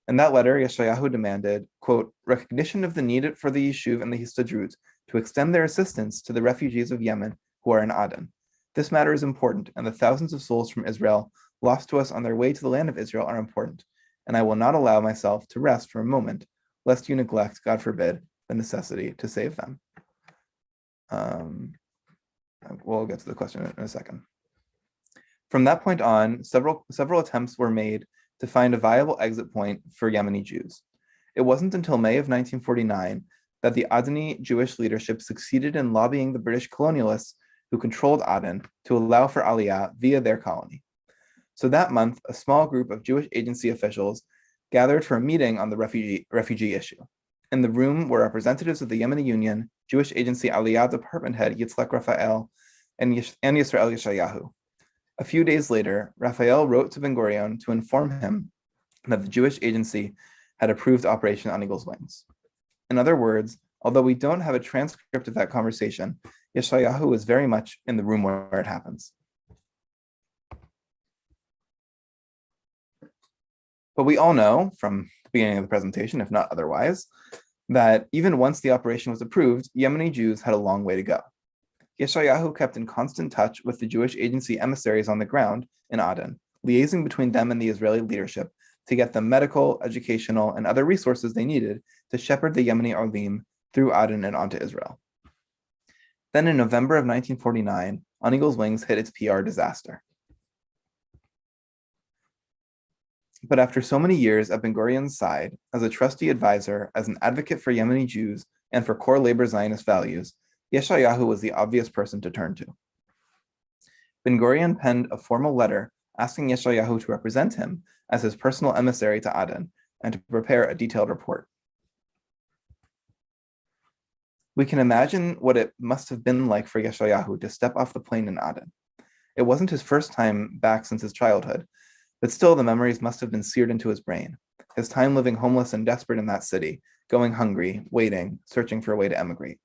In that letter, Yesh ayahu demanded, quote, recognition of the need for the Yishuv and the Histadrut to extend their assistance to the refugees of Yemen who are in Aden. This matter is important, and the thousands of souls from Israel lost to us on their way to the land of Israel are important, and I will not allow myself to rest for a moment, lest you neglect, God forbid, the necessity to save them. We'll get to the question in a second. From that point on, several attempts were made to find a viable exit point for Yemeni Jews. It wasn't until May of 1949 that the Adeni Jewish leadership succeeded in lobbying the British colonialists who controlled Aden to allow for Aliyah via their colony. So that month, a small group of Jewish agency officials gathered for a meeting on the refugee issue. In the room were representatives of the Yemeni Union, Jewish agency Aliyah department head Yitzhak Raphael, and Yisrael Yesh ayahu. A few days later, Raphael wrote to Ben-Gurion to inform him that the Jewish agency had approved Operation on Eagle's Wings. In other words, although we don't have a transcript of that conversation, Yesh ayahu was very much in the room where it happens. But we all know from the beginning of the presentation, if not otherwise, that even once the operation was approved, Yemeni Jews had a long way to go. Yesh ayahu kept in constant touch with the Jewish agency emissaries on the ground in Aden, liaising between them and the Israeli leadership to get the medical, educational, and other resources they needed to shepherd the Yemeni Olim through Aden and onto Israel. Then in November of 1949, On Eagle's Wings hit its PR disaster. But after so many years at Ben-Gurion's side, as a trusty advisor, as an advocate for Yemeni Jews, and for core labor Zionist values, Yesh ayahu was the obvious person to turn to. Ben-Gurion penned a formal letter asking Yesh ayahu to represent him as his personal emissary to Aden and to prepare a detailed report. We can imagine what it must have been like for Yesh ayahu to step off the plane in Aden. It wasn't his first time back since his childhood, but still the memories must have been seared into his brain. His time living homeless and desperate in that city, going hungry, waiting, searching for a way to emigrate.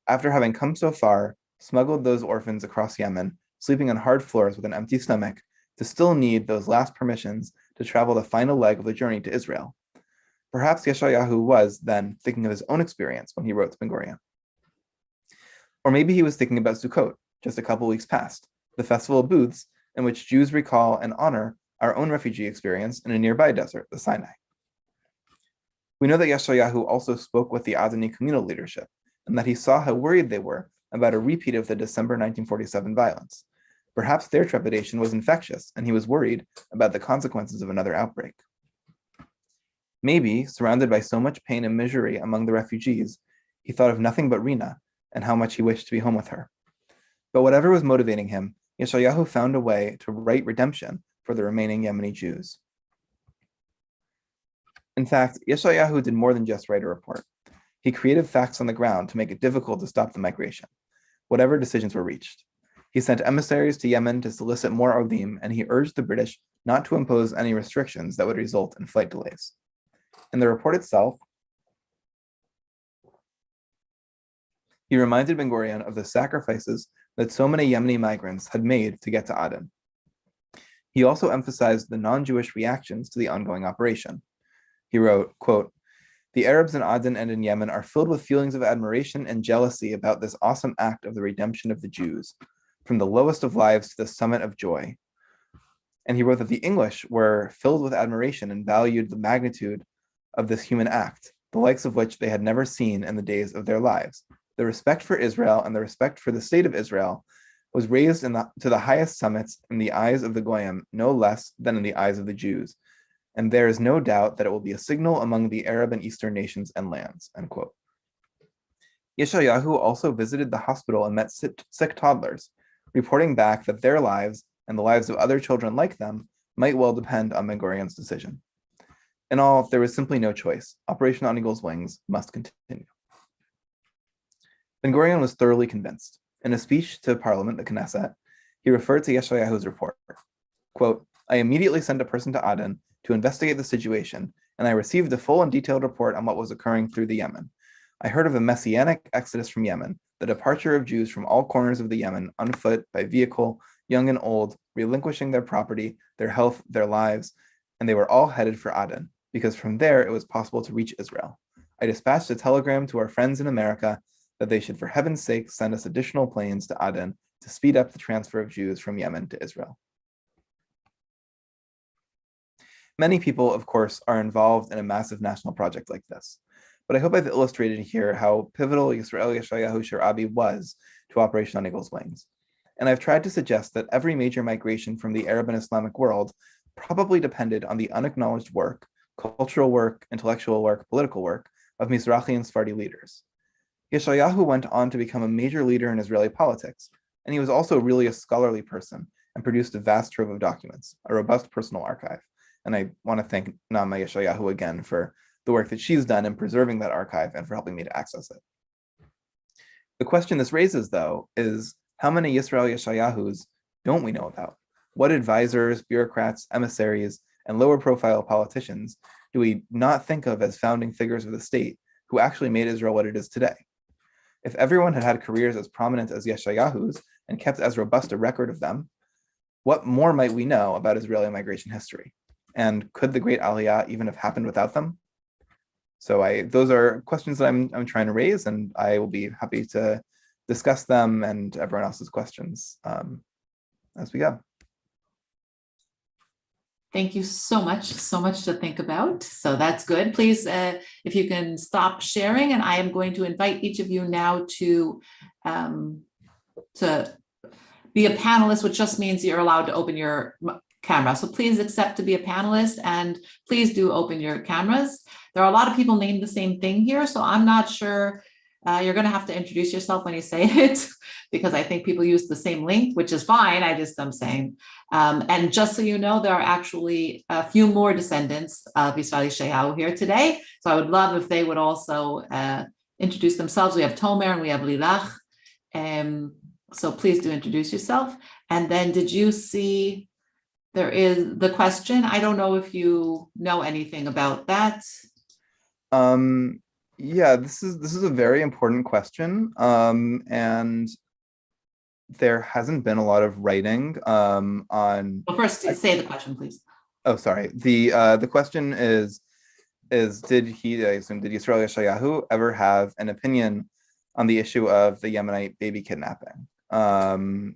After having come so far, smuggled those orphans across Yemen, sleeping on hard floors with an empty stomach, to still need those last permissions to travel the final leg of the journey to Israel. Perhaps Yesh ayahu was then thinking of his own experience when he wrote to Ben-Gurion. Or maybe he was thinking about Sukkot, just a couple weeks past, the festival of booths, in which Jews recall and honor our own refugee experience in a nearby desert, the Sinai. We know that Yesh ayahu also spoke with the Adeni communal leadership, and that he saw how worried they were about a repeat of the December 1947 violence. Perhaps their trepidation was infectious, and he was worried about the consequences of another outbreak. Maybe, surrounded by so much pain and misery among the refugees, he thought of nothing but Rina and how much he wished to be home with her. But whatever was motivating him, Yesh ayahu found a way to write redemption for the remaining Yemeni Jews. In fact, Yesh ayahu did more than just write a report. He created facts on the ground to make it difficult to stop the migration, whatever decisions were reached. He sent emissaries to Yemen to solicit more Olim, and he urged the British not to impose any restrictions that would result in flight delays. In the report itself, he reminded Ben-Gurion of the sacrifices that so many Yemeni migrants had made to get to Aden. He also emphasized the non-Jewish reactions to the ongoing operation. He wrote, quote, the Arabs in Aden and in Yemen are filled with feelings of admiration and jealousy about this awesome act of the redemption of the Jews, from the lowest of lives to the summit of joy. And he wrote that the English were filled with admiration and valued the magnitude of this human act, the likes of which they had never seen in the days of their lives. The respect for Israel and the respect for the state of Israel was raised to the highest summits in the eyes of the Goyim, no less than in the eyes of the Jews. and there is no doubt that it will be a signal among the Arab and Eastern nations and lands, end quote. Yesh ayahu also visited the hospital and met sick toddlers, reporting back that their lives and the lives of other children like them might well depend on Ben Gurion's decision. In all, there was simply no choice. Operation on Eagle's Wings must continue. Ben Gurion was thoroughly convinced. In a speech to Parliament, the Knesset, he referred to Yesh ayahu's report. Quote, I immediately sent a person to Aden to investigate the situation, and I received a full and detailed report on what was occurring through the Yemen. I heard of a messianic exodus from Yemen, the departure of Jews from all corners of the Yemen on foot, by vehicle, young and old, relinquishing their property, their health, their lives, and they were all headed for Aden, because from there it was possible to reach Israel. I dispatched a telegram to our friends in America that they should, for heaven's sake, send us additional planes to Aden to speed up the transfer of Jews from Yemen to Israel. Many people, of course, are involved in a massive national project like this, but I hope I've illustrated here how pivotal Yisrael Yesh ayahu-Shar abi was to Operation on Eagle's Wings. And I've tried to suggest that every major migration from the Arab and Islamic world probably depended on the unacknowledged work, cultural work, intellectual work, political work of Mizrahi and Sephardi leaders. Yesh ayahu went on to become a major leader in Israeli politics, and he was also really a scholarly person and produced a vast trove of documents, a robust personal archive. And I want to thank Naama Yesh ayahu again for the work that she's done in preserving that archive and for helping me to access it. The question this raises, though, is how many Yisrael Yesh ayahus don't we know about? What advisors, bureaucrats, emissaries, and lower profile politicians do we not think of as founding figures of the state who actually made Israel what it is today? If everyone had had careers as prominent as Yesh ayahu's and kept as robust a record of them, what more might we know about Israeli migration history? And could the great Aliyah even have happened without them? So those are questions that I'm trying to raise, and I will be happy to discuss them and everyone else's questions as we go. Thank you so much to think about. So that's good. Please, if you can stop sharing, and I am going to invite each of you now to be a panelist, which just means you're allowed to open your camera. So please accept to be a panelist, and please do open your cameras. There are a lot of people named the same thing here, so I'm not sure. You're going to have to introduce yourself when you say it, because I think people use the same link, which is fine. I'm saying. And just so you know, there are actually a few more descendants of Yisrael Yesh ayahu here today. So I would love if they would also introduce themselves. We have Tomer and we have Lilach. So please do introduce yourself. And then did you see, there is the question. I don't know if you know anything about that. Yeah, this is a very important question, and there hasn't been a lot of writing on. Well, first, say the question, please. Oh, sorry. The question is did Yisrael Yesh ayahu ever have an opinion on the issue of the Yemenite baby kidnapping?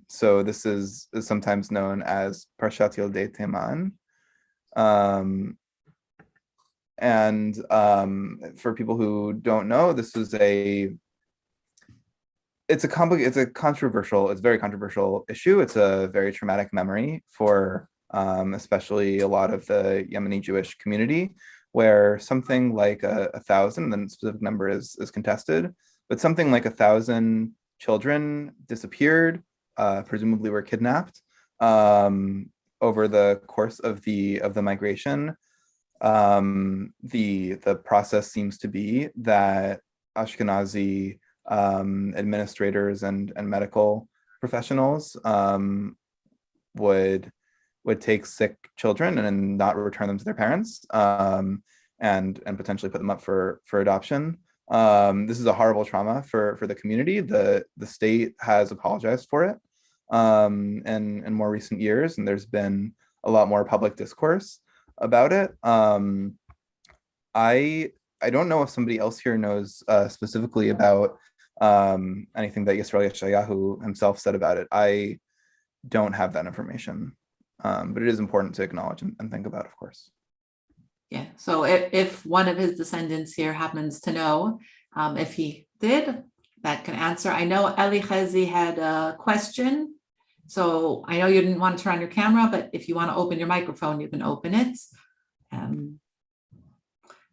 So this is sometimes known as Parshat Yoldei Teman. And for people who don't know, this is it's a very controversial issue. It's a very traumatic memory for especially a lot of the Yemeni Jewish community, where something like 1,000, the specific number is contested, but something like 1,000 children disappeared, presumably were kidnapped over the course of the migration. The process seems to be that Ashkenazi administrators and medical professionals would take sick children and not return them to their parents, and potentially put them up for adoption. This is a horrible trauma for the community. The state has apologized for it in more recent years, and there's been a lot more public discourse about it. I don't know if somebody else here knows specifically about anything that Yisrael Yesh ayahu himself said about it. I don't have that information, but it is important to acknowledge and think about, of course. Yeah, so if one of his descendants here happens to know, if he did, that can answer. I know Eli Chezi had a question. So I know you didn't want to turn on your camera, but if you want to open your microphone, you can open it.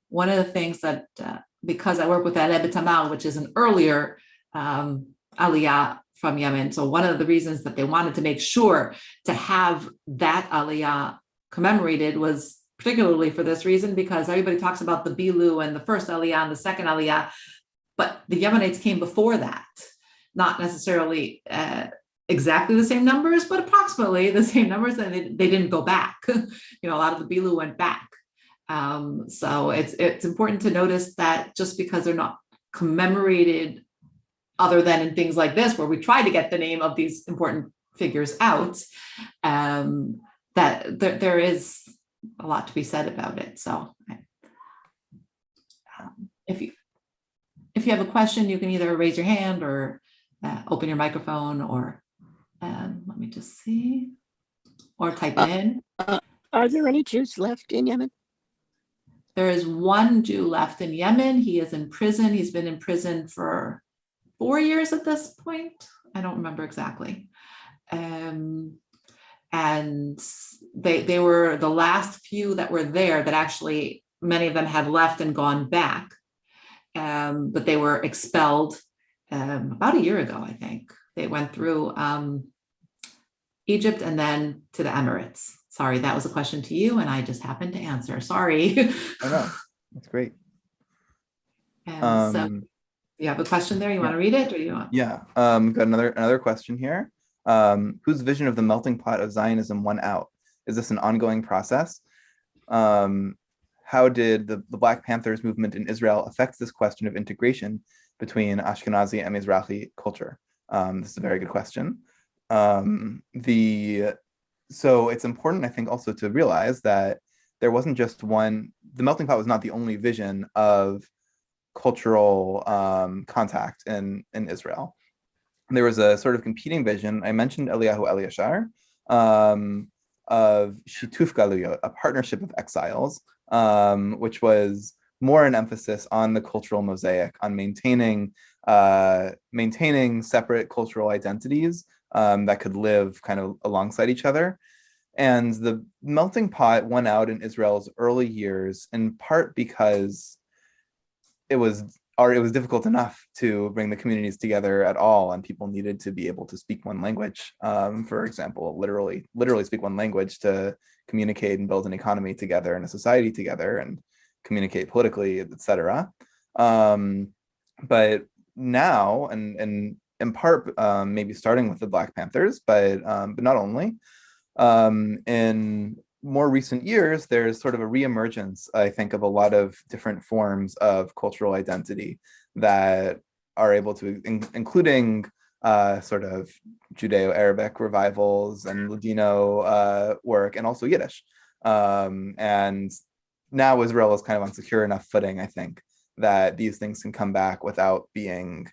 One of the things that, because I work with Aliyah, which is an earlier Aliyah from Yemen, so one of the reasons that they wanted to make sure to have that Aliyah commemorated was particularly for this reason, because everybody talks about the Bilu and the first Aliyah and the second Aliyah, but the Yemenites came before that, not necessarily exactly the same numbers, but approximately the same numbers, and they didn't go back. A lot of the Bilu went back. So it's important to notice that just because they're not commemorated other than in things like this, where we try to get the name of these important figures out, that there is a lot to be said about it. So if you have a question, you can either raise your hand or open your microphone, or let me just see, or type it in. Are there any Jews left in Yemen? There is one Jew left in Yemen. He is in prison. He's been in prison for 4 years at this point. I don't remember exactly. And they were the last few that were there that actually, many of them had left and gone back. But they were expelled about a year ago, I think. They went through Egypt and then to the Emirates. Sorry, that was a question to you, and I just happened to answer. Sorry. I know. That's great. So you have a question there? You want to read it, or you want? Yeah. We've got another question here. Whose vision of the melting pot of Zionism won out? Is this an ongoing process? How did the Black Panthers movement in Israel affect this question of integration between Ashkenazi and Mizrahi culture? This is a very good question. So it's important, I think, also to realize that there wasn't just one, the melting pot was not the only vision of cultural contact in Israel. There was a sort of competing vision. I mentioned Yesh ayahu-Shar of Shituf Galuyot, a partnership of exiles, which was more an emphasis on the cultural mosaic, on maintaining separate cultural identities that could live kind of alongside each other. And the melting pot went out in Israel's early years, in part because it was difficult enough to bring the communities together at all, and people needed to be able to speak one language. For example, literally speak one language to communicate and build an economy together and a society together and communicate politically, etc. But now, and in part, maybe starting with the Black Panthers, but not only, in more recent years, there's sort of a reemergence, I think, of a lot of different forms of cultural identity that are able to, including sort of Judeo-Arabic revivals and Ladino work, and also Yiddish. And now Israel is kind of on secure enough footing, I think, that these things can come back without being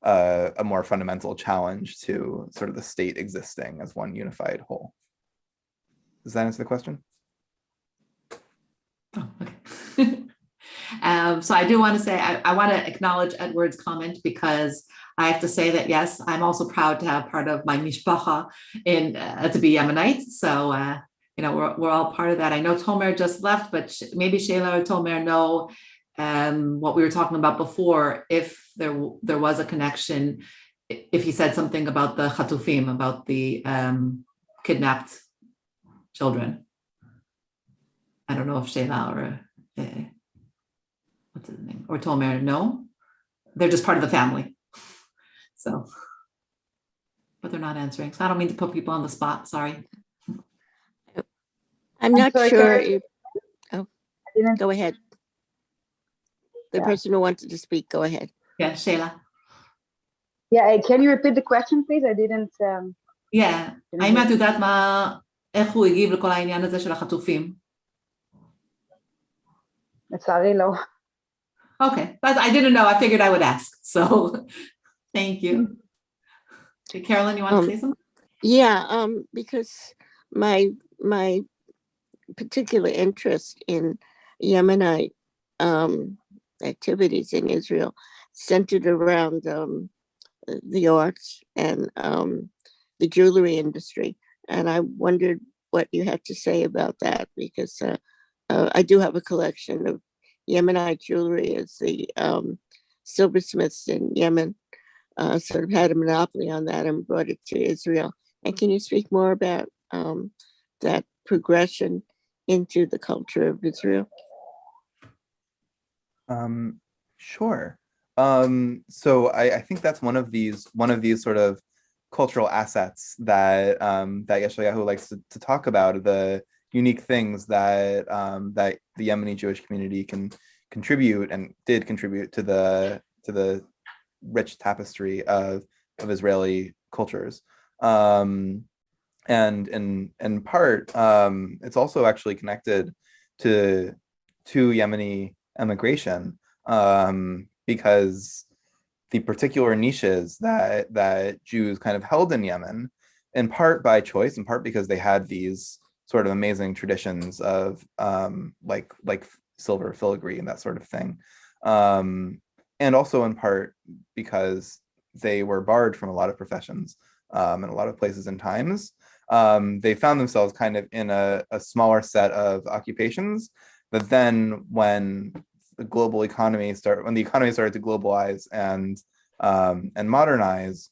a more fundamental challenge to sort of the state existing as one unified whole. Does that answer the question? Oh, okay. So I do want to say, I want to acknowledge Edward's comment, because I have to say that, yes, I'm also proud to have part of my mishpacha to be Yemenite. So, we're all part of that. I know Tomer just left, but maybe Shayla or Tomer know what we were talking about before, if there was a connection, if he said something about the chatufim, about the kidnapped children. I don't know if Shayla or what's his name, or Tomer, no, they're just part of the family. So, but they're not answering. So I don't mean to put people on the spot. Sorry. I'm not sorry, sure Karen. if, go ahead. The person who wanted to speak, go ahead. Yeah, Shayla. Yeah, can you repeat the question, please? I didn't. Yeah, האם את יודעת איך הוא הגיב לכל העניין הזה של החטופים? לצערי לא. Okay, I didn't know. I figured I would ask. So, thank you. Okay, Carolyn, you want to say something? Yeah, because my particular interest in Yemenite activities in Israel centered around the arts and the jewelry industry. And I wondered what you had to say about that, because I do have a collection of Yemenite jewelry. It's the silversmiths in Yemen sort of had a monopoly on that and brought it to Israel. And can you speak more about that progression into the culture of Israel? Sure. So I think that's one of these sort of cultural assets that that Yesh ayahu likes to talk about, the unique things that that the Yemeni Jewish community can contribute and did contribute to the rich tapestry of Israeli cultures. And in part, it's also actually connected to Yemeni emigration, because the particular niches that Jews kind of held in Yemen, in part by choice, in part because they had these sort of amazing traditions of like silver filigree and that sort of thing, and also in part because they were barred from a lot of professions in a lot of places and times. They found themselves kind of in a smaller set of occupations. But then when the economy started to globalize and modernize,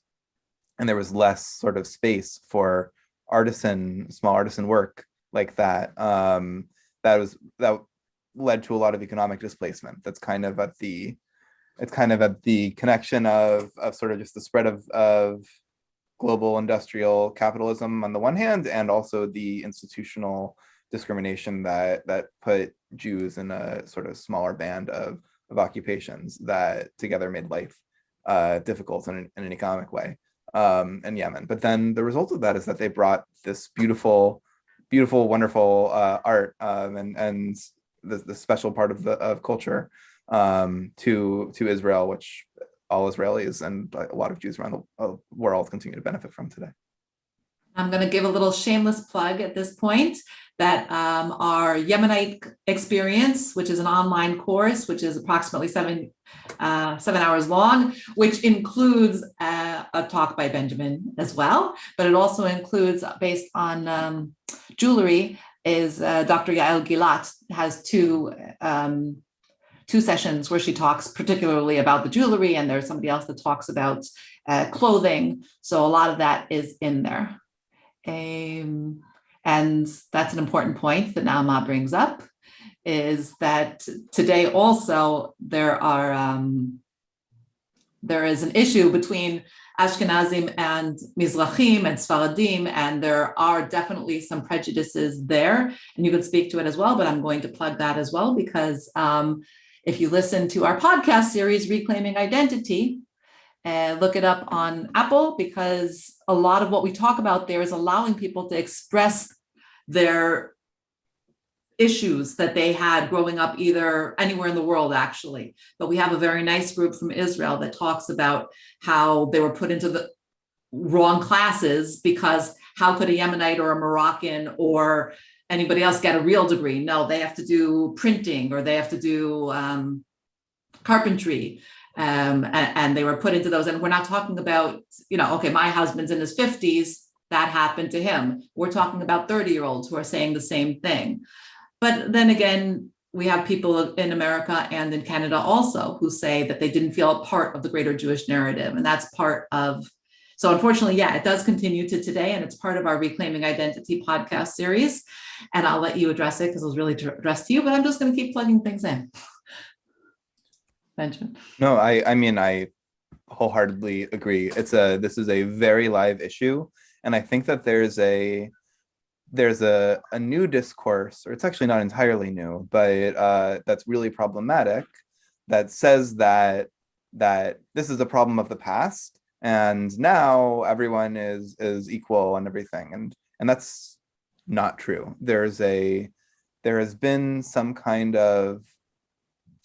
and there was less sort of space for small artisan work like that, that led to a lot of economic displacement. That's kind of at the connection of sort of just the spread of global industrial capitalism on the one hand, and also the institutional discrimination that put Jews in a sort of smaller band of occupations that together made life difficult in an economic way in Yemen. But then the result of that is that they brought this beautiful, wonderful art and the special part of culture to Israel, which all Israelis and a lot of Jews around the world continue to benefit from today. I'm going to give a little shameless plug at this point that our Yemenite Experience, which is an online course, which is approximately 7 hours long, which includes a talk by Benjamin as well, but it also includes, based on jewelry, is Dr. Yael Gilat has two sessions where she talks particularly about the jewelry, and there's somebody else that talks about clothing. So a lot of that is in there. And that's an important point that Naama brings up, is that today also there is an issue between Ashkenazim and Mizrahim and Sfaradim, and there are definitely some prejudices there, and you could speak to it as well, but I'm going to plug that as well, because if you listen to our podcast series, Reclaiming Identity, look it up on Apple, because a lot of what we talk about there is allowing people to express their issues that they had growing up, either anywhere in the world, actually. But we have a very nice group from Israel that talks about how they were put into the wrong classes, because how could a Yemenite or a Moroccan or anybody else get a real degree? No, they have to do printing, or they have to do carpentry. And they were put into those. And we're not talking about, okay, my husband's in his 50s, that happened to him. We're talking about 30-year-olds who are saying the same thing. But then again, we have people in America and in Canada also who say that they didn't feel a part of the greater Jewish narrative. And that's part of, so unfortunately, yeah, it does continue to today, and it's part of our Reclaiming Identity podcast series. And I'll let you address it because it was really addressed to you, but I'm just going to keep plugging things in. Benjamin. No, I mean, I wholeheartedly agree. This is a very live issue, and I think that there's a new discourse, or it's actually not entirely new, but that's really problematic, that says that this is a problem of the past, and now everyone is equal and everything, and that's not true. There has been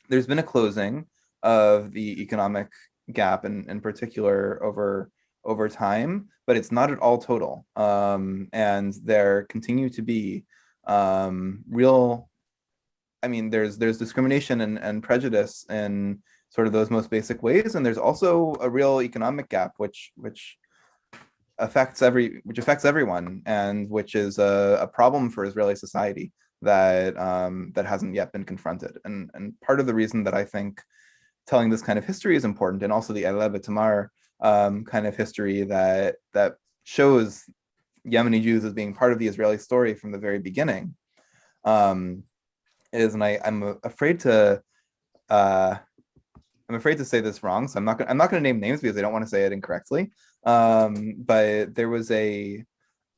there's been a closing of the economic gap in particular over time, but it's not at all total. And there continue to be there's discrimination and prejudice in sort of those most basic ways. And there's also a real economic gap, which affects everyone, and which is a problem for Israeli society that that hasn't yet been confronted. And part of the reason that I think telling this kind of history is important, and also the Aliyah Tamar kind of history that shows Yemeni Jews as being part of the Israeli story from the very beginning, is, and I'm afraid to say this wrong, so I'm not going to name names because I don't want to say it incorrectly. But there was a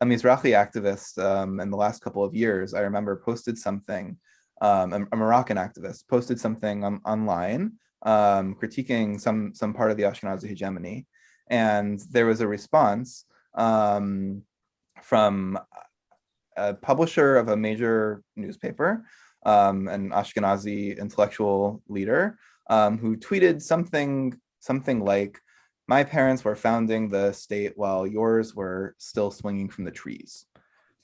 Mizrahi activist in the last couple of years, I remember, posted something, a Moroccan activist posted something online critiquing some part of the Ashkenazi hegemony, and there was a response from a publisher of a major newspaper, an Ashkenazi intellectual leader, who tweeted something like, "My parents were founding the state while yours were still swinging from the trees."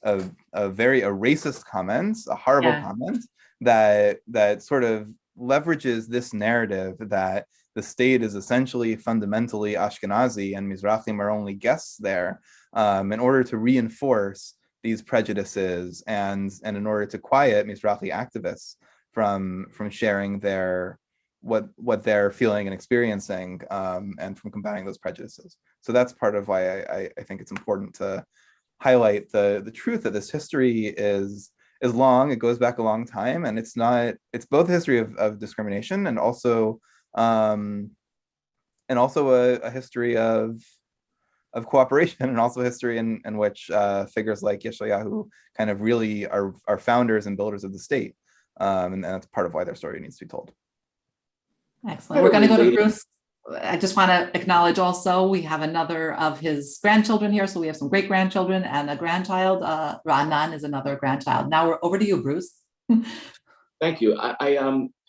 A racist comment, a horrible comment that sort of leverages this narrative that the state is essentially fundamentally Ashkenazi and Mizrahim are only guests there, in order to reinforce these prejudices and in order to quiet Mizrahi activists from sharing what they're feeling and experiencing, and from combating those prejudices. So that's part of why I think it's important to highlight the truth that this history is long. It goes back a long time, and it's both a history of discrimination and also a history of cooperation, and also a history in which figures like Yesh ayahu kind of really are founders and builders of the state, and that's part of why their story needs to be told. Excellent. We're going to go to Bruce. I just want to acknowledge also, we have another of his grandchildren here. So we have some great grandchildren and a grandchild. Ra'anan is another grandchild. Now we're over to you, Bruce. Thank you.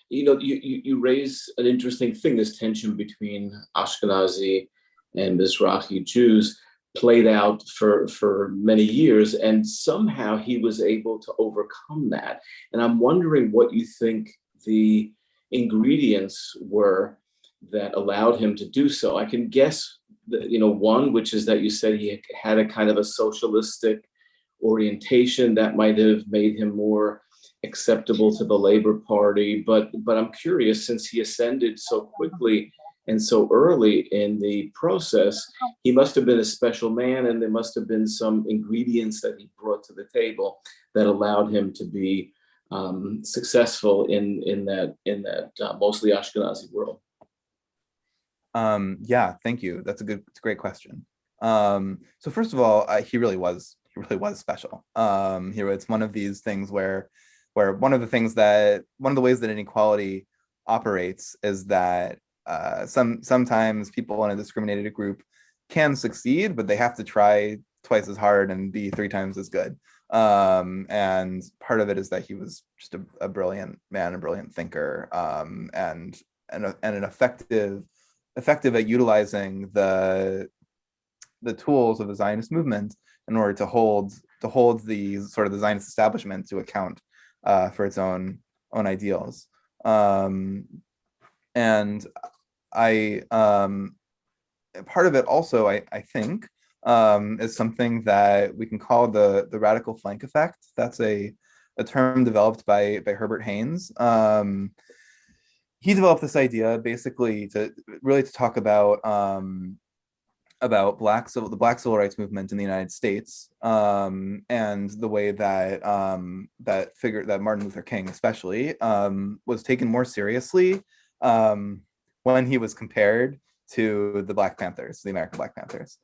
You raise an interesting thing, this tension between Ashkenazi and Mizrahi Jews played out for many years, and somehow he was able to overcome that. And I'm wondering what you think the ingredients were that allowed him to do so. I can guess that, one, which is that you said he had a kind of a socialistic orientation that might have made him more acceptable to the Labor Party. But I'm curious, since he ascended so quickly and so early in the process, he must have been a special man, and there must have been some ingredients that he brought to the table that allowed him to be successful in that mostly Ashkenazi world. Yeah, thank you. It's a great question. So first of all, he really was special. It's one of these things where one of the ways that inequality operates is that sometimes people in a discriminated group can succeed, but they have to try twice as hard and be 3 times as good. And part of it is that he was just a brilliant man, a brilliant thinker, and an effective at utilizing the tools of the Zionist movement in order to hold the sort of the Zionist establishment to account for its own ideals. And I part of it also, I think, is something that we can call the radical flank effect. That's a term developed by Herbert Haynes. He developed this idea basically to talk about the Black Civil Rights movement in the United States, and the way that that Martin Luther King especially was taken more seriously when he was compared to the Black Panthers, the American Black Panthers.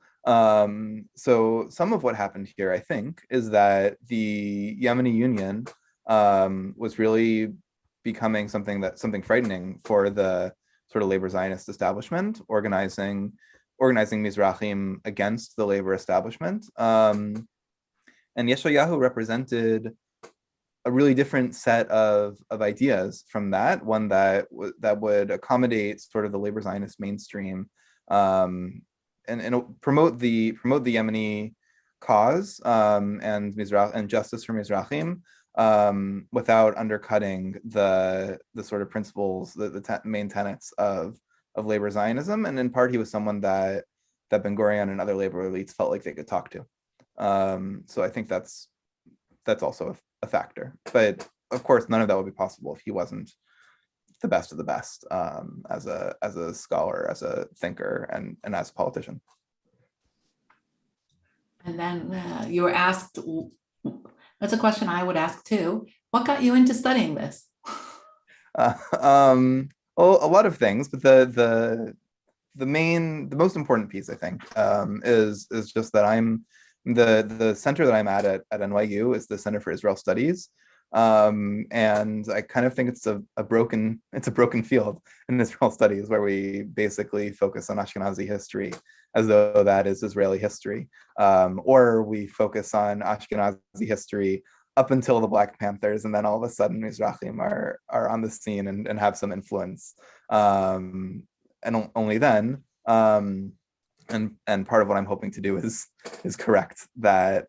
So some of what happened here, I think, is that the Yemeni Union was really becoming something frightening for the sort of Labor Zionist establishment, organizing Mizrahim against the labor establishment. And Yesh ayahu represented a really different set of ideas from that, one that would accommodate sort of the Labor Zionist mainstream, and promote the Yemeni cause, and justice for Mizrahim, without undercutting the sort of principles, the main tenets of Labor Zionism. And in part, he was someone that Ben Gurion and other labor elites felt like they could talk to. So I think that's also a factor. But of course, none of that would be possible if he wasn't the best of the best as a scholar, as a thinker, and as a politician. And then you were asked, that's a question I would ask too. What got you into studying this? Well, a lot of things, but the most important piece, I think, is just that I'm the center that I'm at NYU is the Center for Israel Studies. And I kind of think it's a broken field in Israel studies, where we basically focus on Ashkenazi history as though that is Israeli history, or we focus on Ashkenazi history up until the Black Panthers, and then all of a sudden Mizrahim are on the scene and have some influence, and only then. And part of what I'm hoping to do is correct that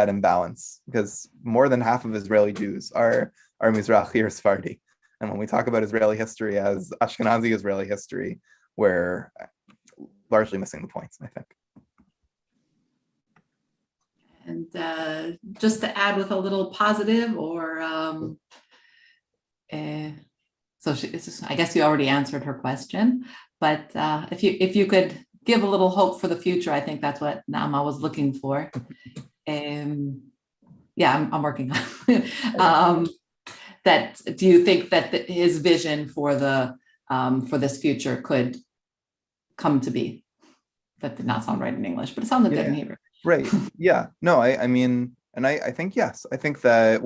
imbalance, because more than half of Israeli Jews are Mizrahi or Sephardi. And when we talk about Israeli history as Ashkenazi Israeli history, we're largely missing the points, I think. And just to add with a little positive, or so I guess you already answered her question, but if you could give a little hope for the future, I think that's what Naama was looking for. Yeah, I'm working on that. Do you think that his vision for this future could come to be? That did not sound right in English, but it sounded good in Hebrew. Right. Yeah. No, I mean, and I think, yes, I think that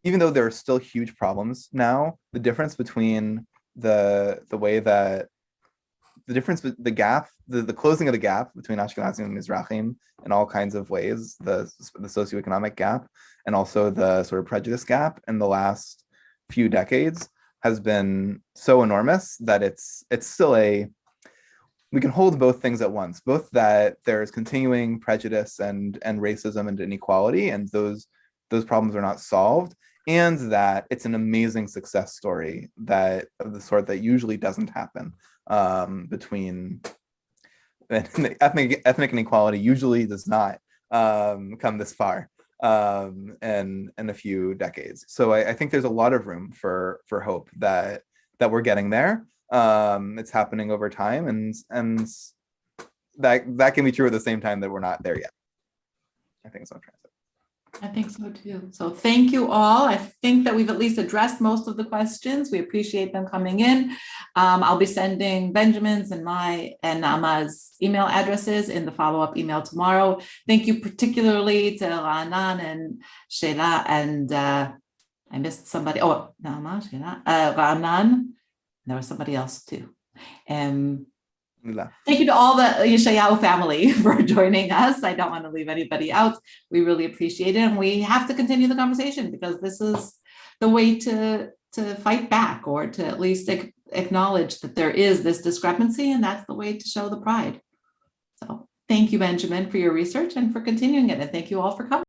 even though there are still huge problems now, the difference between the closing of the gap between Ashkenazi and Mizrahim in all kinds of ways, the socioeconomic gap, and also the sort of prejudice gap in the last few decades has been so enormous that it's still we can hold both things at once, both that there's continuing prejudice and racism and inequality, and those problems are not solved, and that it's an amazing success story that of the sort that usually doesn't happen between ethnic inequality usually does not come this far in a few decades. So I think there's a lot of room for hope that we're getting there. It's happening over time, and that can be true at the same time that we're not there yet. I think that's what I'm trying to say. I think so too. So thank you all. I think that we've at least addressed most of the questions. We appreciate them coming in. I'll be sending Benjamin's and Naama's email addresses in the follow-up email tomorrow. Thank you particularly to Ra'anan and Sheila, and I missed somebody. Oh, Naama, Sheila, Ra'anan. There was somebody else too. Thank you to all the Yesh ayahu family for joining us. I don't want to leave anybody out. We really appreciate it. And we have to continue the conversation, because this is the way to fight back, or to at least acknowledge that there is this discrepancy, and that's the way to show the pride. So thank you, Benjamin, for your research and for continuing it. And thank you all for coming.